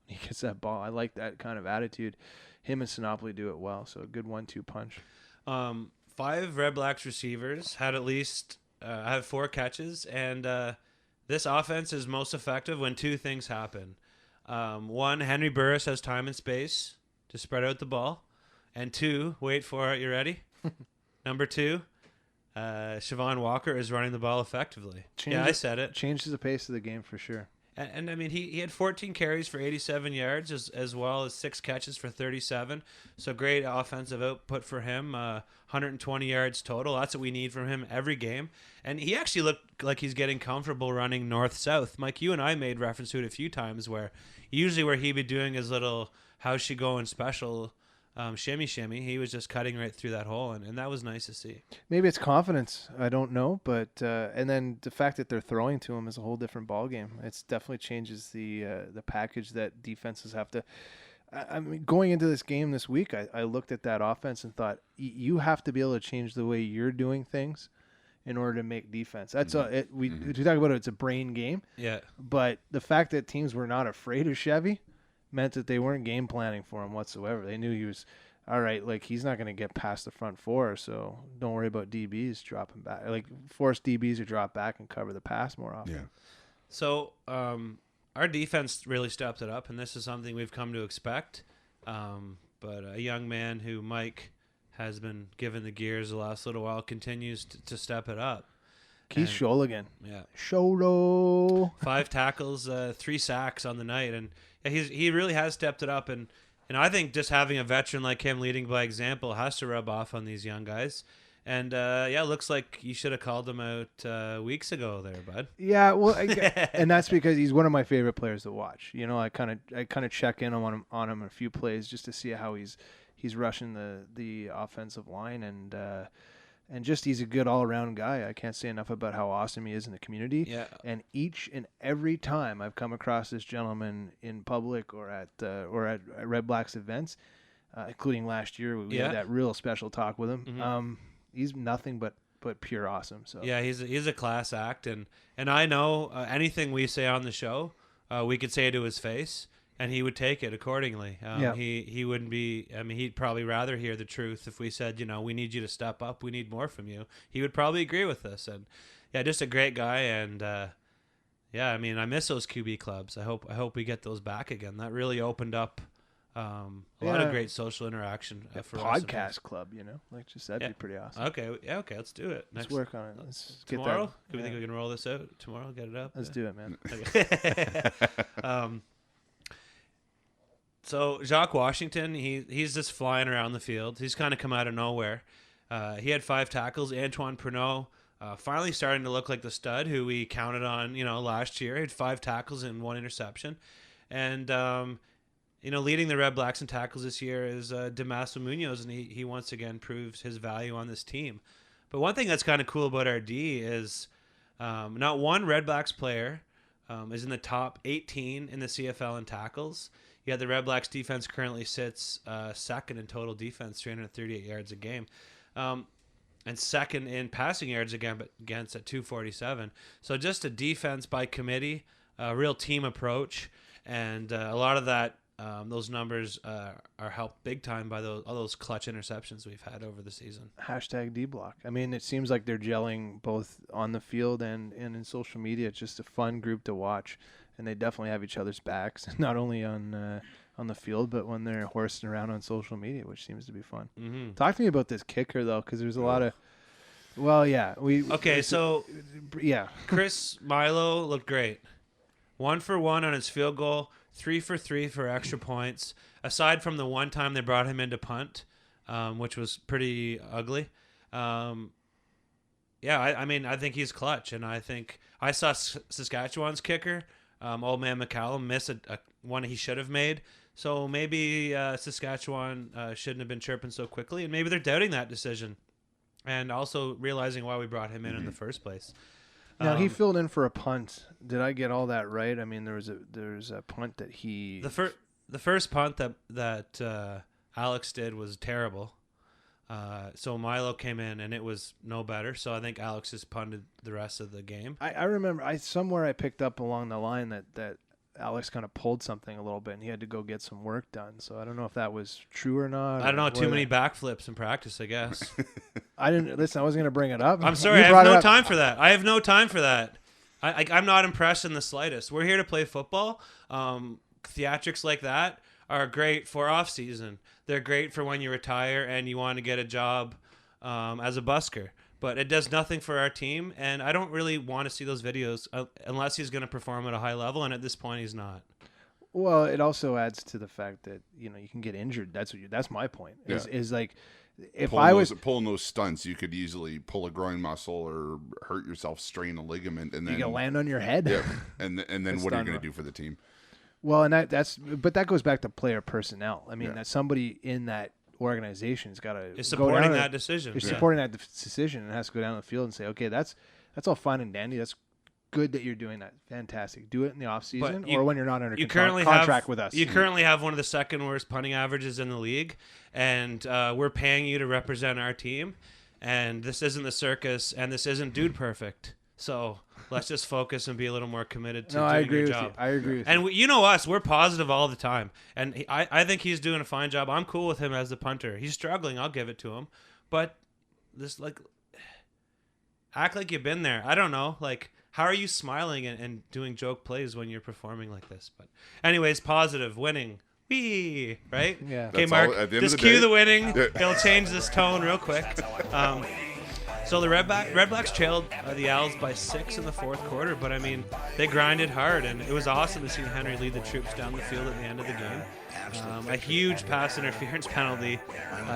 when he gets that ball. I like that kind of attitude. Him and Sinopoli do it well, so a good 1-2 punch. 5 Red Blacks receivers had at least have 4 catches, and this offense is most effective when 2 things happen. 1, Henry Burris has time and space to spread out the ball, and 2, wait for it, you ready? Number 2, Siobhan Walker is running the ball effectively. I said it. Changes the pace of the game for sure. And I mean, he had 14 carries for 87 yards as well as 6 catches for 37. So great offensive output for him. 120 yards total. That's what we need from him every game. And he actually looked like he's getting comfortable running north-south. Mike, you and I made reference to it a few times where he'd be doing his little how's she going special shimmy, he was just cutting right through that hole, and that was nice to see. Maybe it's confidence. I don't know, but and then the fact that they're throwing to him is a whole different ballgame. It definitely changes the package that defenses have to. I mean, going into this game this week, I looked at that offense and thought you have to be able to change the way you're doing things in order to make defense. That's we talk about it. It's a brain game. Yeah. But the fact that teams were not afraid of Chevy meant that they weren't game planning for him whatsoever. They knew he was all right. Like, he's not going to get past the front 4, so don't worry about DBs dropping back. Like, force DBs to drop back and cover the pass more often. Yeah. So our defense really stepped it up, and this is something we've come to expect. But a young man who Mike has been given the gears the last little while continues to step it up. Keith Sholigan. Yeah. Sholo. 5 tackles, 3 sacks on the night, and he really has stepped it up. And I think just having a veteran like him leading by example has to rub off on these young guys. And it looks like you should have called him out weeks ago there, bud. Yeah, well, and that's because he's one of my favorite players to watch. You know, I kind of check in on him a few plays just to see how he's rushing the offensive line, and just he's a good all-around guy. I can't say enough about how awesome he is in the community. Yeah. And each and every time I've come across this gentleman in public or at Red Blacks events, including last year, we had that real special talk with him. Mm-hmm. He's nothing but pure awesome. So yeah, he's a class act, and I know anything we say on the show, we could say to his face, and he would take it accordingly. He wouldn't be. I mean, he'd probably rather hear the truth if we said, we need you to step up, we need more from you. He would probably agree with us, and yeah, just a great guy, and I mean, I miss those QB clubs. I hope we get those back again. That really opened up A lot of great social interaction for us. Podcast club, like just that'd be pretty awesome. Okay, let's do it. Let's work on it. Let's tomorrow. Get that. Do we think we can roll this out tomorrow? Get it up. Let's do it, man. Okay. So Jacques Washington, he's just flying around the field. He's kind of come out of nowhere. He had 5 tackles. Antoine Pernot finally starting to look like the stud who we counted on, last year. He had 5 tackles and 1 interception. And, leading the Red Blacks in tackles this year is Damaso Munoz, and he once again proves his value on this team. But one thing that's kind of cool about our D is not one Red Blacks player is in the top 18 in the CFL in tackles. Yeah, the Red Blacks defense currently sits second in total defense, 338 yards a game. And second in passing yards against at 247. So just a defense by committee, a real team approach, and a lot of that, those numbers are helped big time by all those clutch interceptions we've had over the season. #DBlock. I mean, it seems like they're gelling both on the field and in social media. It's just a fun group to watch, and they definitely have each other's backs, not only on the field, but when they're horsing around on social media, which seems to be fun. Mm-hmm. Talk to me about this kicker, though, because there's a lot of... Well, yeah. Chris Milo looked great. 1 for 1 on his field goal, 3 for 3 for extra points. Aside from the one time they brought him into punt, which was pretty ugly. I think he's clutch, and I think I saw Saskatchewan's kicker, Old Man McCallum, miss a one he should have made. So maybe Saskatchewan shouldn't have been chirping so quickly, and maybe they're doubting that decision, and also realizing why we brought him in the first place. Now he filled in for a punt. Did I get all that right? I mean, there's a punt that he the first punt that Alex did was terrible. So Milo came in and it was no better. So I think Alex has punted the rest of the game. I remember somewhere I picked up along the line that Alex kind of pulled something a little bit and he had to go get some work done. So I don't know if that was true or not. I don't know. Too many backflips in practice, I guess. I wasn't going to bring it up. I'm sorry. I have no time for that. I have no time for that. I'm not impressed in the slightest. We're here to play football. Theatrics like that are great for off season. They're great for when you retire and you want to get a job as a busker. But it does nothing for our team, and I don't really want to see those videos unless he's going to perform at a high level, and at this point he's not. Well, it also adds to the fact that you can get injured. That's my point. Is like if pulling those stunts, you could easily pull a groin muscle or hurt yourself, strain a ligament, and then you can land on your head. Yeah, and then what are you going to do for the team? Well, and that goes back to player personnel. I mean, that somebody in that organization's got to is supporting that decision. You're supporting that decision and has to go down the field and say, okay, that's all fine and dandy. That's good that you're doing that. Fantastic. Do it in the off season or when you're not under contract with us. You currently have one of the second worst punting averages in the league, and we're paying you to represent our team. And this isn't the circus, and this isn't Dude Perfect. So let's just focus and be a little more committed to doing your job. I agree with you. And you know us, we're positive all the time. And I think he's doing a fine job. I'm cool with him as the punter. He's struggling, I'll give it to him. But this, act like you've been there. I don't know. How are you smiling and doing joke plays when you're performing like this? But anyways, positive, winning. Whee! Right? Yeah. Okay, Mark, just cue the winning. It'll change this tone real quick. So the Red Blacks trailed the Owls by 6 in the fourth quarter, but I mean, they grinded hard, and it was awesome to see Henry lead the troops down the field at the end of the game. A huge pass interference penalty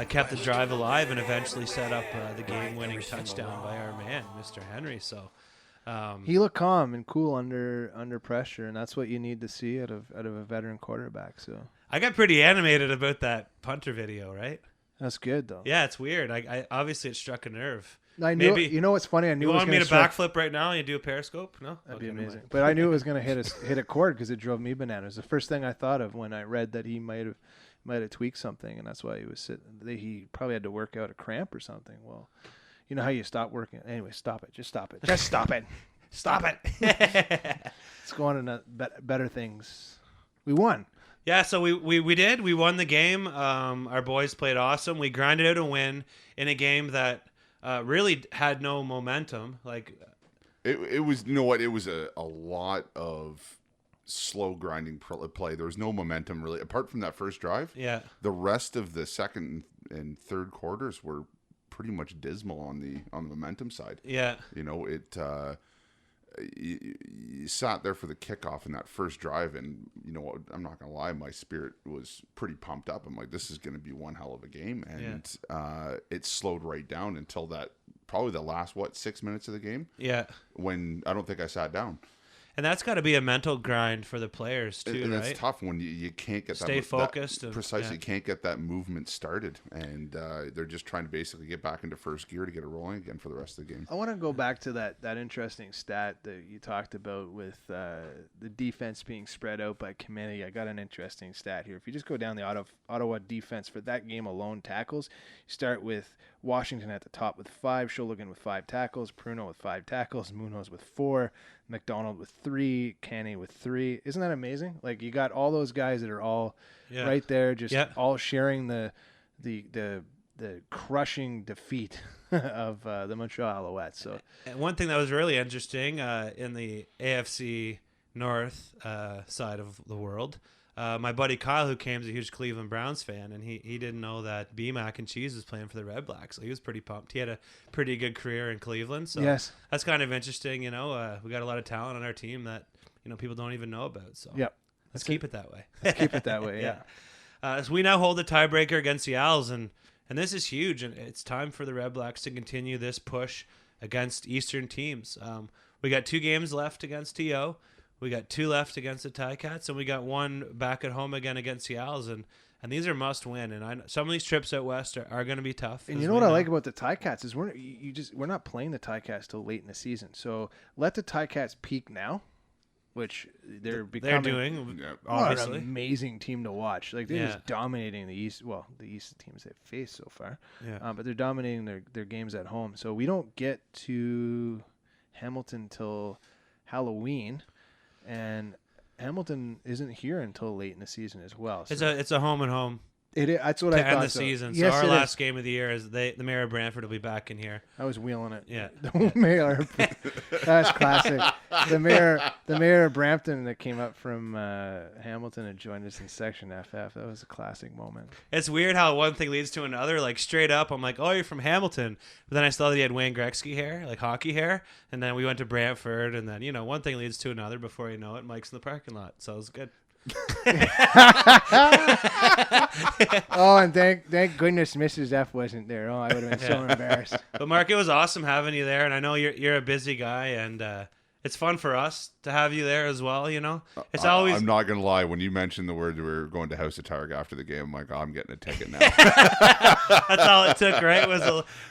kept the drive alive and eventually set up the game-winning touchdown by our man, Mr. Henry. So he looked calm and cool under pressure, and that's what you need to see out of a veteran quarterback. So I got pretty animated about that punter video, right? That's good, though. Yeah, it's weird. I obviously it struck a nerve. I knew. Maybe, you know what's funny? I knew. You want me to backflip right now and you do a periscope? No, that'd be amazing. But I knew it was going to hit a chord because it drove me bananas. The first thing I thought of when I read that he might have tweaked something, and that's why he was sitting. He probably had to work out a cramp or something. Well, you know how you stop working. Anyway, stop it. Just stop it. Just stop it. Stop it. Let's go on to better things. We won. Yeah, so we did. We won the game. Our boys played awesome. We grinded out a win in a game that really had no momentum. It was, you know what? It was a lot of slow grinding play. There was no momentum really, apart from that first drive. Yeah. The rest of the second and third quarters were pretty much dismal on the momentum side. Yeah. You know, you sat there for the kickoff in that first drive, and you know, I'm not gonna lie, my spirit was pretty pumped up. I'm like, this is gonna be one hell of a game, and it slowed right down until probably the last 6 minutes of the game. Yeah. When I don't think I sat down. And that's got to be a mental grind for the players too, and right? it's tough when you can't get stay focused. Precisely, can't get that movement started, and they're just trying to basically get back into first gear to get it rolling again for the rest of the game. I want to go back to that interesting stat that you talked about with the defense being spread out by committee. I got an interesting stat here. If you just go down the Ottawa defense for that game alone, tackles, you start with Washington at the top with 5, Shulligan with 5 tackles, Pruno with 5 tackles, Munoz with 4, McDonald with 3, Canny with 3. Isn't that amazing? Like, you got all those guys that are all right there, just all sharing the crushing defeat of the Montreal Alouettes. So, and one thing that was really interesting in the AFC North side of the world, my buddy Kyle, who came, is a huge Cleveland Browns fan, and he didn't know that B Mac and Cheese was playing for the Red Blacks, so he was pretty pumped. He had a pretty good career in Cleveland, so that's kind of interesting. You know, we got a lot of talent on our team that people don't even know about. So let's keep it that way. Let's keep it that way. Yeah. So we now hold the tiebreaker against the Owls, and this is huge, and it's time for the Red Blacks to continue this push against Eastern teams. We got 2 games left against TO. We got 2 left against the Ticats, and we got 1 back at home again against the Owls, and these are must win. And some of these trips out west are going to be tough. And you know what I like about the Ticats is we're not playing the Ticats till late in the season. So let the Ticats peak now, which they're doing. Obviously, an amazing team to watch. Like they're just dominating the East. Well, the East teams they've faced so far. Yeah. But they're dominating their games at home. So we don't get to Hamilton till Halloween. And Hamilton isn't here until late in the season as well. So it's a home and home. That's what I thought. To end the season. Yes, so our last game of the year is the Mayor of Brantford will be back in here. I was wheeling it. Yeah. The Mayor. That's classic. The Mayor of Brampton that came up from Hamilton and joined us in Section FF. That was a classic moment. It's weird how one thing leads to another. Like straight up, I'm like, oh, you're from Hamilton. But then I saw that he had Wayne Gretzky hair, like hockey hair. And then we went to Brantford. And then, one thing leads to another. Before you know it, Mike's in the parking lot. So it was good. Oh, and thank goodness Mrs. F wasn't there. Oh, I would have been so embarrassed. But Mark, it was awesome having you there, and I know you're a busy guy, and it's fun for us to have you there as well. It's always. I'm not gonna lie. When you mentioned the word we were going to House of Targ after the game, I'm like, I'm getting a ticket now. That's all it took, right?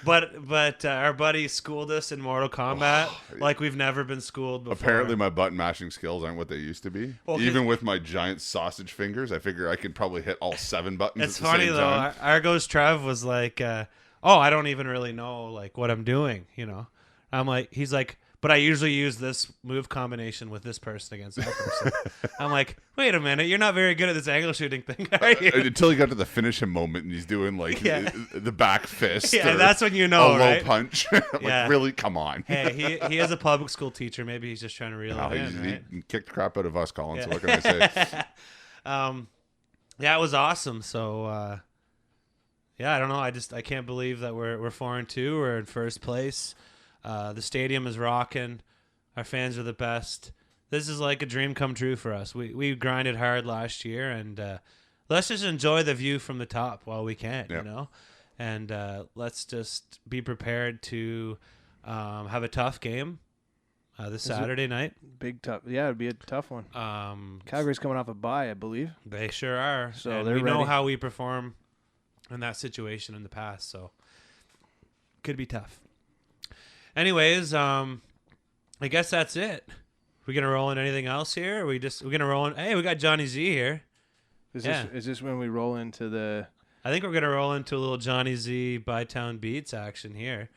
But our buddy schooled us in Mortal Kombat like we've never been schooled before. Apparently, my button mashing skills aren't what they used to be. Well, even with my giant sausage fingers, I figure I could probably hit all 7 buttons. It's at the funny same though. time. Argos Trev was like, I don't even really know like what I'm doing. I'm like, he's like. But I usually use this move combination with this person against that person. I'm like, wait a minute, you're not very good at this angle shooting thing, are you? Until he got to the finish him moment and he's doing like the back fist. Yeah, that's when you know, a right? low punch. Like, really, come on. Hey, he is a public school teacher. Maybe he's just trying to reel it in, right? He kicked the crap out of us, Colin. So what can I say? It was awesome. So, I don't know. I can't believe that we're 4-2. We're in first place. The stadium is rocking. Our fans are the best. This is like a dream come true for us. We grinded hard last year, and let's just enjoy the view from the top while we can, And let's just be prepared to have a tough game this Saturday night. Big tough. Yeah, it'd be a tough one. Calgary's coming off a bye, I believe. They sure are. So and we know how we perform in that situation in the past, so could be tough. Anyways, I guess that's it. We gonna roll in anything else here? Or we're gonna roll in. Hey, we got Johnny Z here. Is this when we roll into the? I think we're gonna roll into a little Johnny Z Bytown Beats action here.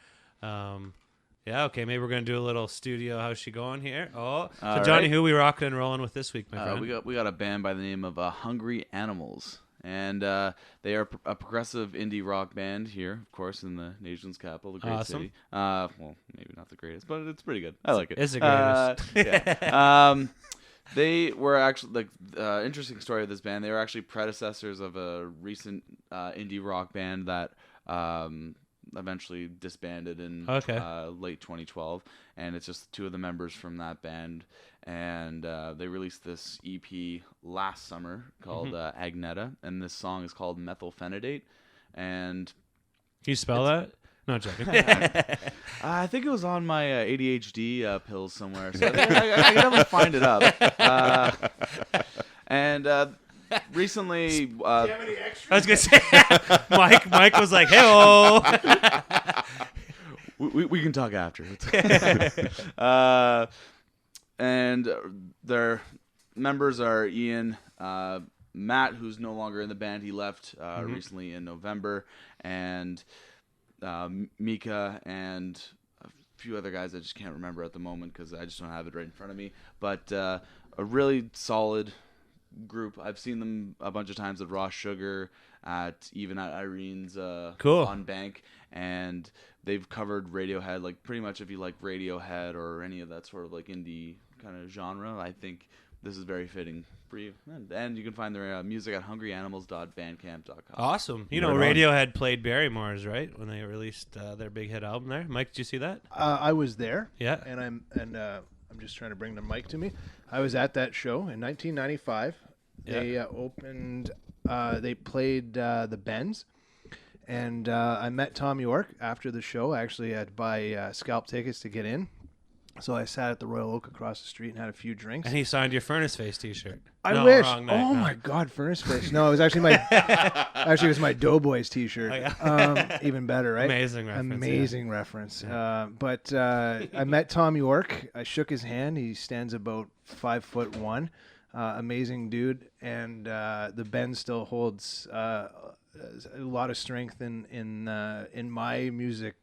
Okay, maybe we're gonna do a little studio. How's she going here? Oh, so Johnny, right. Who we rocking and rolling with this week, my friend? We got a band by the name of Hungry Animals. And they are a progressive indie rock band here, of course, in the nation's capital, the great city. Well, maybe not the greatest, but it's pretty good. I like it. It's the greatest. Yeah. They were actually interesting story of this band. They were actually predecessors of a recent indie rock band that eventually disbanded in late 2012, and it's just two of the members from that band. And they released this EP last summer called Agneta, and this song is called Methylphenidate. And can you spell that? No, joking. I think it was on my ADHD pills somewhere, so I can definitely find it up. And recently, I was gonna say, Mike was like, "Hey-oh." We can talk after. And their members are Ian, Matt, who's no longer in the band. He left recently in November, and Mika and a few other guys I just can't remember at the moment because I just don't have it right in front of me. But a really solid group. I've seen them a bunch of times at Raw Sugar, even at Irene's on Bank, and they've covered Radiohead. Like pretty much if you like Radiohead or any of that sort of like indie kind of genre, I think this is very fitting for you. And you can find their music at hungryanimals.bandcamp.com. Awesome. You know, Radiohead played Barrymore's, right, when they released their big hit album there. Mike, did you see that? I was there. Yeah. And I'm just trying to bring the mic to me. I was at that show in 1995. They opened. They played the Bends, and I met Tom York after the show. I actually had to buy scalp tickets to get in. So I sat at the Royal Oak across the street and had a few drinks. And he signed your Furnace Face T-shirt. I wish. My God, Furnace Face. No, it was actually it was my Doughboys T-shirt. Oh, yeah. Even better, right? Amazing reference. But I met Tom York. I shook his hand. He stands about 5'1". Amazing dude, and the Bend still holds a lot of strength in my music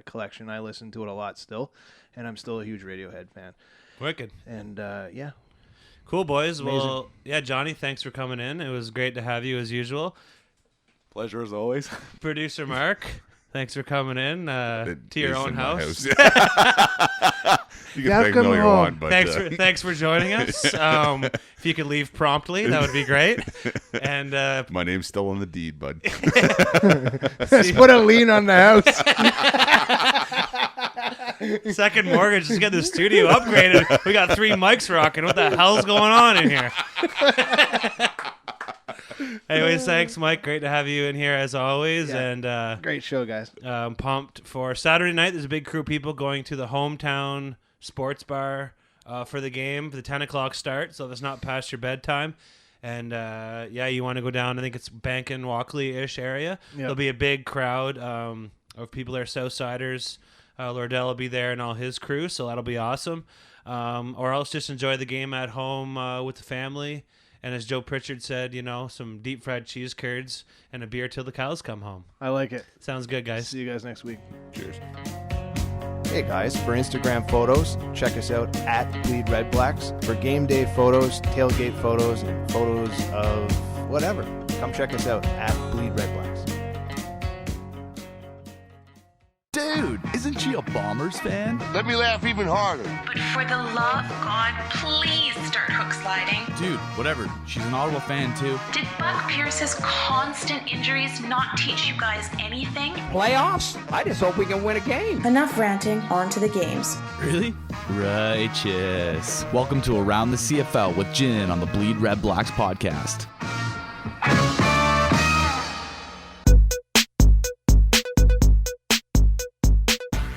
collection. I listen to it a lot still, and I'm still a huge Radiohead fan. Wicked. And cool, boys. Amazing. Well, yeah, Johnny, thanks for coming in. It was great to have you as usual. Pleasure as always. Producer Mark, thanks for coming in to your own house. You can thank me all you want, but thanks for joining us. If you could leave promptly, that would be great. And my name's still on the deed, bud. Let's put a lien on the house. Second mortgage, just get the studio upgraded. We got 3 mics rocking. What the hell's going on in here? Anyways, thanks, Mike. Great to have you in here as always. Yeah. And great show, guys. Pumped for Saturday night. There's a big crew of people going to the hometown sports bar for the game, for the 10 o'clock start, so that's not past your bedtime. And you want to go down, I think it's Bankin, Walkley-ish area. Yep. There'll be a big crowd of people there, Southsiders. Lordell will be there and all his crew, so that'll be awesome. Or else just enjoy the game at home with the family. And as Joe Pritchard said, some deep fried cheese curds and a beer till the cows come home. I like it. Sounds good, guys. See you guys next week. Cheers. Hey guys, for Instagram photos, check us out at BleedRedBlacks. For game day photos, tailgate photos, and photos of whatever, come check us out at BleedRedBlacks. Dude, isn't she a Bombers fan? Let me laugh even harder. But for the love of God, please start hook sliding. Dude, whatever. She's an Ottawa fan too. Did Buck Pierce's constant injuries not teach you guys anything? Playoffs? I just hope we can win a game. Enough ranting, on to the games. Really? Righteous. Welcome to Around the CFL with Jin on the Bleed Red Blacks podcast.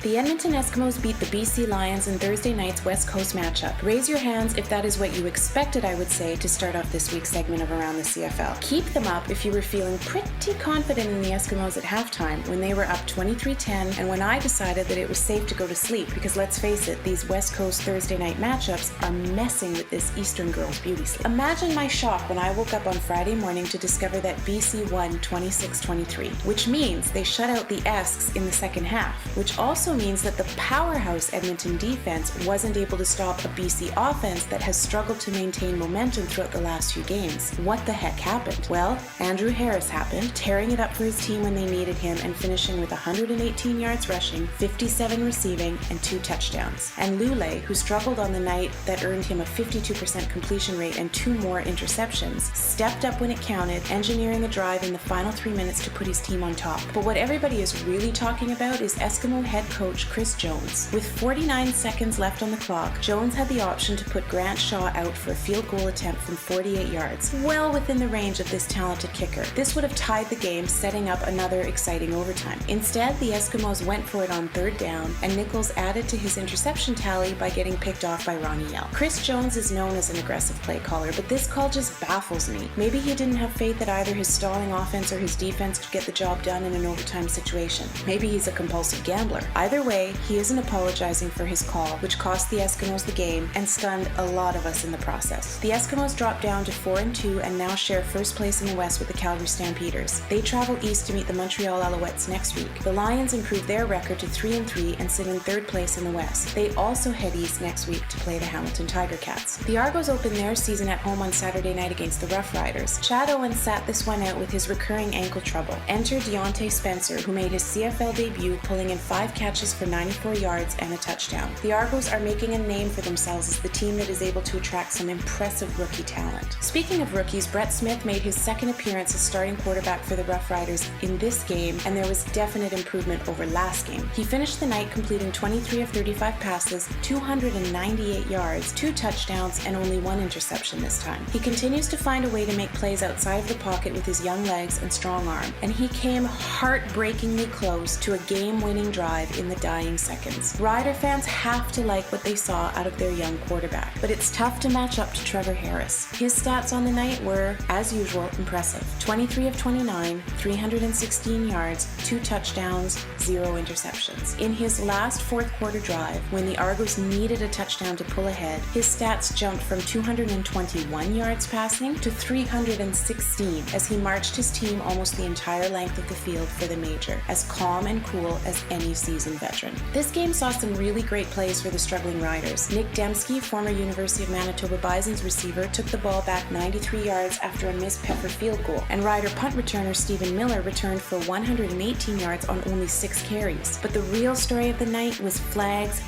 The Edmonton Eskimos beat the BC Lions in Thursday night's West Coast matchup. Raise your hands if that is what you expected, I would say, to start off this week's segment of Around the CFL. Keep them up if you were feeling pretty confident in the Eskimos at halftime when they were up 23-10 and when I decided that it was safe to go to sleep because let's face it, these West Coast Thursday night matchups are messing with this Eastern girl's beauty sleep. Imagine my shock when I woke up on Friday morning to discover that BC won 26-23, which means they shut out the Esks in the second half, which also also means that the powerhouse Edmonton defense wasn't able to stop a BC offense that has struggled to maintain momentum throughout the last few games. What the heck happened? Well, Andrew Harris happened, tearing it up for his team when they needed him and finishing with 118 yards rushing, 57 receiving, and 2 touchdowns. And Lule, who struggled on the night that earned him a 52% completion rate and 2 more interceptions, stepped up when it counted, engineering a drive in the final 3 minutes to put his team on top. But what everybody is really talking about is Eskimo head coach Chris Jones. With 49 seconds left on the clock, Jones had the option to put Grant Shaw out for a field goal attempt from 48 yards, well within the range of this talented kicker. This would have tied the game, setting up another exciting overtime. Instead, the Eskimos went for it on 3rd down, and Nichols added to his interception tally by getting picked off by Ronnie Yell. Chris Jones is known as an aggressive play caller, but this call just baffles me. Maybe he didn't have faith that either his stalling offense or his defense could get the job done in an overtime situation. Maybe he's a compulsive gambler. Either way, he isn't apologizing for his call, which cost the Eskimos the game and stunned a lot of us in the process. The Eskimos dropped down to 4-2 and now share first place in the West with the Calgary Stampeders. They travel east to meet the Montreal Alouettes next week. The Lions improved their record to 3-3 and sit in 3rd place in the West. They also head east next week to play the Hamilton Tiger Cats. The Argos open their season at home on Saturday night against the Rough Riders. Chad Owen sat this one out with his recurring ankle trouble. Enter Deontay Spencer, who made his CFL debut, pulling in 5 catches for 94 yards and a touchdown. The Argos are making a name for themselves as the team that is able to attract some impressive rookie talent. Speaking of rookies, Brett Smith made his second appearance as starting quarterback for the Rough Riders in this game, and there was definite improvement over last game. He finished the night completing 23 of 35 passes, 298 yards, 2 touchdowns, and only 1 interception this time. He continues to find a way to make plays outside of the pocket with his young legs and strong arm, and he came heartbreakingly close to a game-winning drive in the dying seconds. Rider fans have to like what they saw out of their young quarterback, but it's tough to match up to Trevor Harris. His stats on the night were, as usual, impressive. 23 of 29, 316 yards, 2 touchdowns, 0 interceptions. In his last 4th quarter drive, when the Argos needed a touchdown to pull ahead, his stats jumped from 221 yards passing to 316 as he marched his team almost the entire length of the field for the major, as calm and cool as any seasoned veteran. This game saw some really great plays for the struggling Riders. Nick Dembski, former University of Manitoba Bison's receiver, took the ball back 93 yards after a missed Pepper field goal, and Rider punt returner Stephen Miller returned for 118 yards on only 6 carries. But the real story of the night was flags,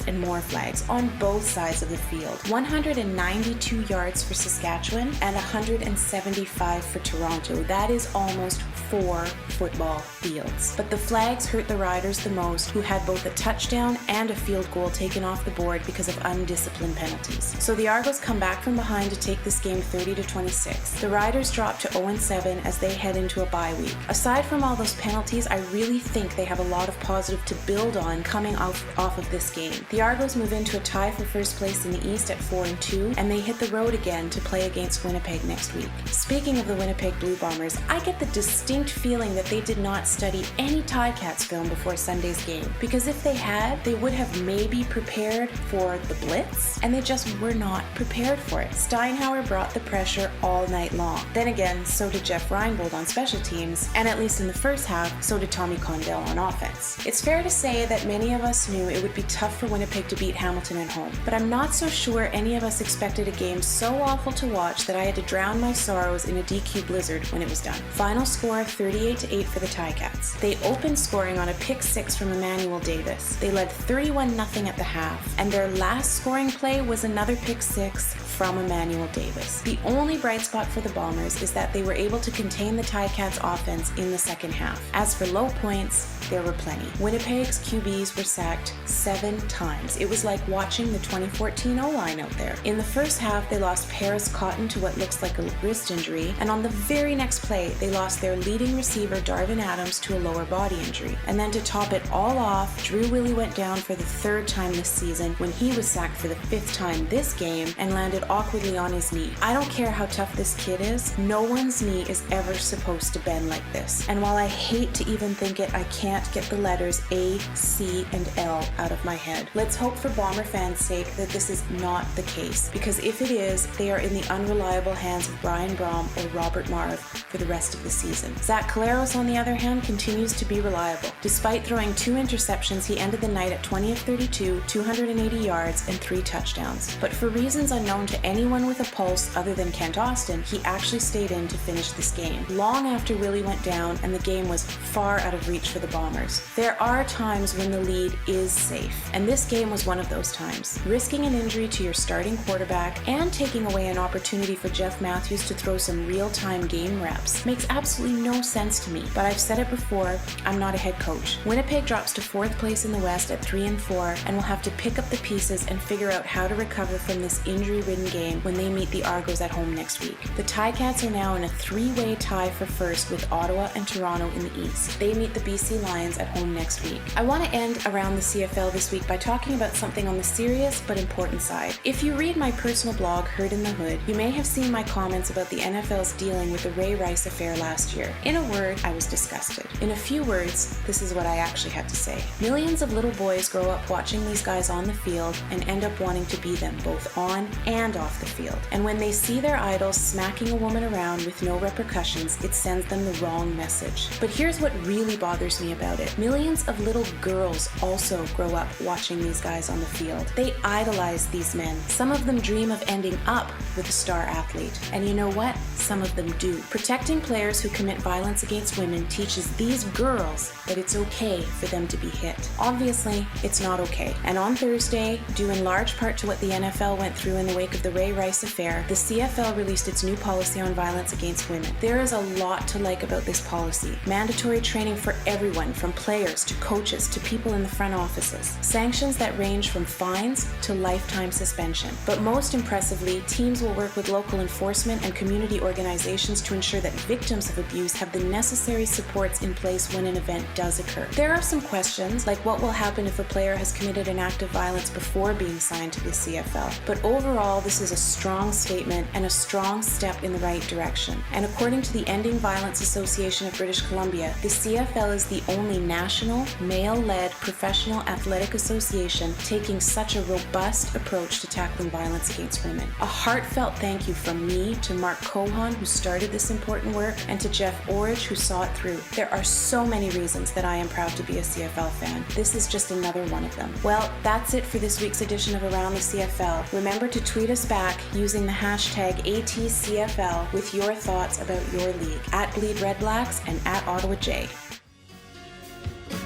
and more flags on both sides of the field. 192 yards for Saskatchewan and 175 for Toronto. That is almost 4 football fields. But the flags hurt the Riders the most, who had both a touchdown and a field goal taken off the board because of undisciplined penalties. So the Argos come back from behind to take this game 30-26. The Riders drop to 0-7 as they head into a bye week. Aside from all those penalties, I really think they have a lot of positive to build on coming off of this game. The Argos move into a tie for first place in the East at 4-2, and they hit the road again to play against Winnipeg next week. Speaking of the Winnipeg Blue Bombers, I get the distinct feeling that they did not study any Ticats film before Sunday's game, because if they had, they would have maybe prepared for the blitz, and they just were not prepared for it. Steinhauer brought the pressure all night long. Then again, so did Jeff Reinbold on special teams, and at least in the first half, so did Tommy Condell on offense. It's fair to say that many of us knew it would be tough for Winnipeg to beat Hamilton at home, but I'm not so sure any of us expected a game so awful to watch that I had to drown my sorrows in a DQ blizzard when it was done. Final score 38-8 for the Ticats. They opened scoring on a pick 6 from Emmanuel Davis. They led 31-0 at the half, and their last scoring play was another pick 6 from Emmanuel Davis. The only bright spot for the Bombers is that they were able to contain the Ticats offense in the second half. As for low points, there were plenty. Winnipeg's QBs were sacked 7 times. It was like watching the 2014 O-line out there. In the first half, they lost Paris Cotton to what looks like a wrist injury, and on the very next play, they lost their leading receiver Darvin Adams to a lower body injury. And then to top it all off, Drew Willie went down for the 3rd time this season when he was sacked for the 5th time this game and landed awkwardly on his knee. I don't care how tough this kid is, no one's knee is ever supposed to bend like this. And while I hate to even think it, I can't can't get the letters A, C, and L out of my head. Let's hope for Bomber fans' sake that this is not the case, because if it is, they are in the unreliable hands of Brian Brom or Robert Marv for the rest of the season. Zach Caleros, on the other hand, continues to be reliable. Despite throwing 2 interceptions, he ended the night at 20 of 32, 280 yards, and 3 touchdowns. But for reasons unknown to anyone with a pulse other than Kent Austin, he actually stayed in to finish this game, long after Willie went down and the game was far out of reach for the Bombers. There are times when the lead is safe, and this game was one of those times. Risking an injury to your starting quarterback and taking away an opportunity for Jeff Matthews to throw some real-time game reps makes absolutely no sense to me, but I've said it before, I'm not a head coach. Winnipeg drops to 4th place in the West at 3-4 and will have to pick up the pieces and figure out how to recover from this injury-ridden game when they meet the Argos at home next week. The Ticats are now in a 3-way tie for first with Ottawa and Toronto in the East. They meet the BC Lions at home next week. I want to end around the CFL this week by talking about something on the serious but important side. If you read my personal blog, Heard in the Hood, you may have seen my comments about the NFL's dealing with the Ray Rice affair last year. In a word, I was disgusted. In a few words, this is what I actually had to say. Millions of little boys grow up watching these guys on the field and end up wanting to be them both on and off the field. And when they see their idols smacking a woman around with no repercussions, it sends them the wrong message. But here's what really bothers me about it. Millions of little girls also grow up watching these guys on the field. They idolize these men. Some of them dream of ending up with a star athlete. And you know what? Some of them do. Protecting players who commit violence against women teaches these girls that it's okay for them to be hit. Obviously, it's not okay. And on Thursday, due in large part to what the NFL went through in the wake of the Ray Rice affair, the CFL released its new policy on violence against women. There is a lot to like about this policy. Mandatory training for everyone, from players to coaches to people in the front offices. Sanctions that range from fines to lifetime suspension. But most impressively, teams will work with local enforcement and community organizations to ensure that victims of abuse have the necessary supports in place when an event does occur. There are some questions, like what will happen if a player has committed an act of violence before being signed to the CFL. But overall, this is a strong statement and a strong step in the right direction. And according to the Ending Violence Association of British Columbia, the CFL is the only national, male-led professional athletic association taking such a robust approach to tackling violence against women. A heartfelt thank you from me to Mark Cohan, who started this important work, and to Jeff Orridge, who saw it through. There are so many reasons that I am proud to be a CFL fan. This is just another one of them. Well, that's it for this week's edition of Around the CFL. Remember to tweet us back using the hashtag ATCFL with your thoughts about your league, at BleedRedBlacks and at OttawaJ.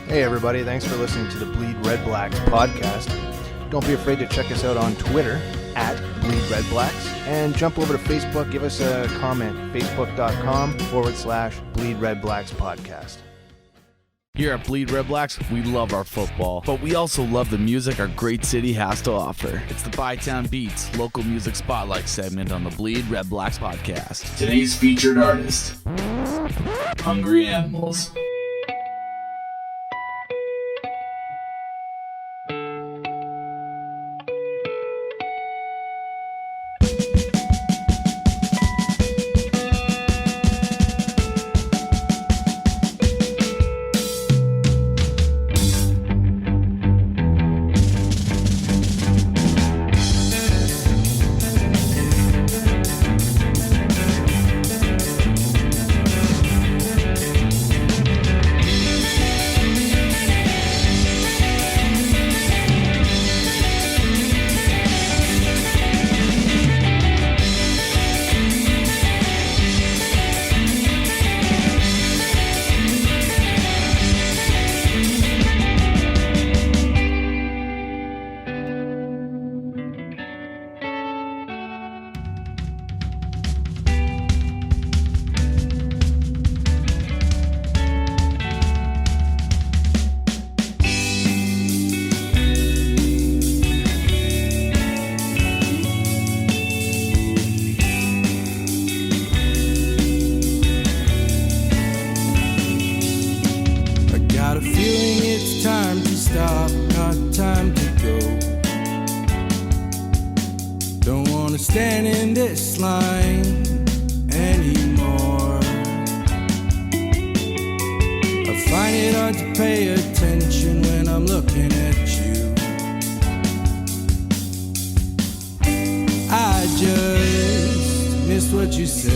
Hey everybody, thanks for listening to the Bleed Red Blacks podcast. Don't be afraid to check us out on Twitter at BleedRedBlacks, and jump over to Facebook, give us a comment, facebook.com/BleedRedBlacks podcast. Here at Bleed Red Blacks, we love our football, but we also love the music our great city has to offer. It's the Bytown Beats local music spotlight segment on the Bleed Red Blacks podcast. Today's featured artist, Hungry Animals. what you said.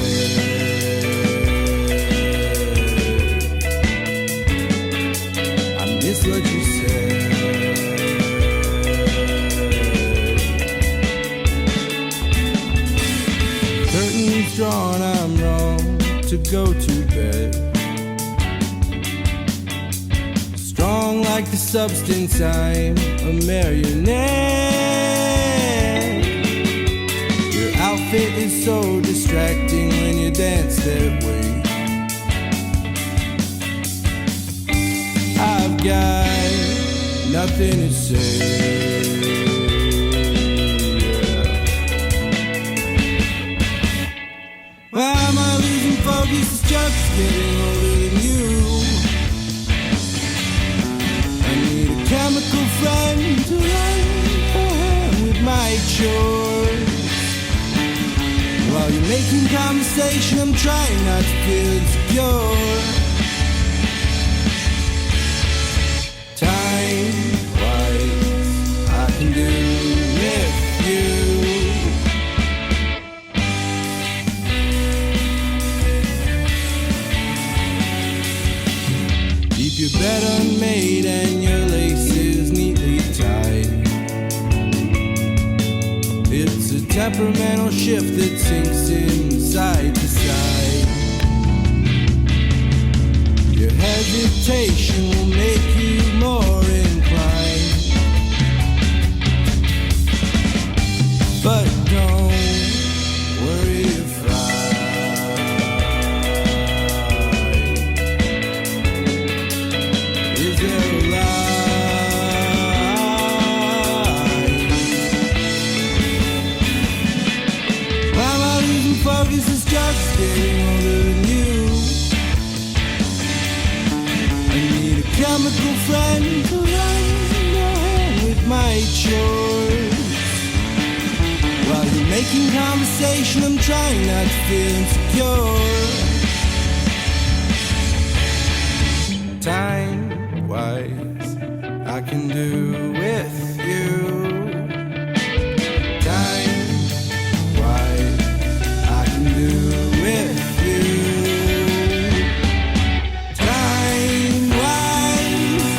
I miss what you said. Curtains drawn, I'm wrong to go to bed. Strong like the substance, I'm a marionette. Your outfit is so distracting when you dance that way. I've got nothing to say. Why am I losing focus? It's just getting older than you. I need a chemical friend to run with my chores. While you're making conversation, I'm trying not to feel insecure. Time-wise, I can do with you. Keep your bed unmade and your laces neatly tied. It's a temperamental shift that sinks in side to side. Your hesitation will make you more inclined. But don't worry if is there a lie? Why am I losing focus? It's just getting older than you. I need a chemical friend to run with my chores. While you're making conversation, I'm trying not to feel insecure. Time-wise, I can do with you. Time-wise, I can do with you. Time-wise,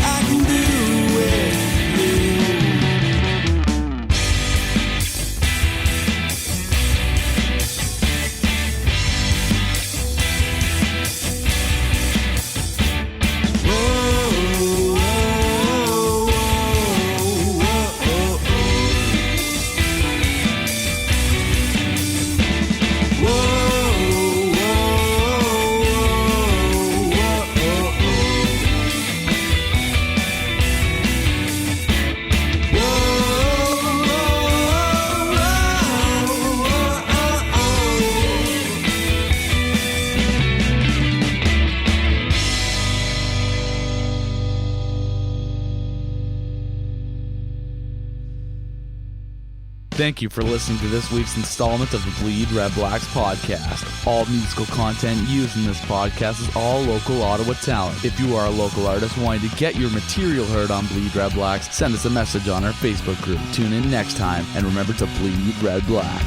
I can do with you. Thank you for listening to this week's installment of the Bleed Red Blacks podcast. All musical content used in this podcast is all local Ottawa talent. If you are a local artist wanting to get your material heard on Bleed Red Blacks, send us a message on our Facebook group. Tune in next time, and remember to bleed red black.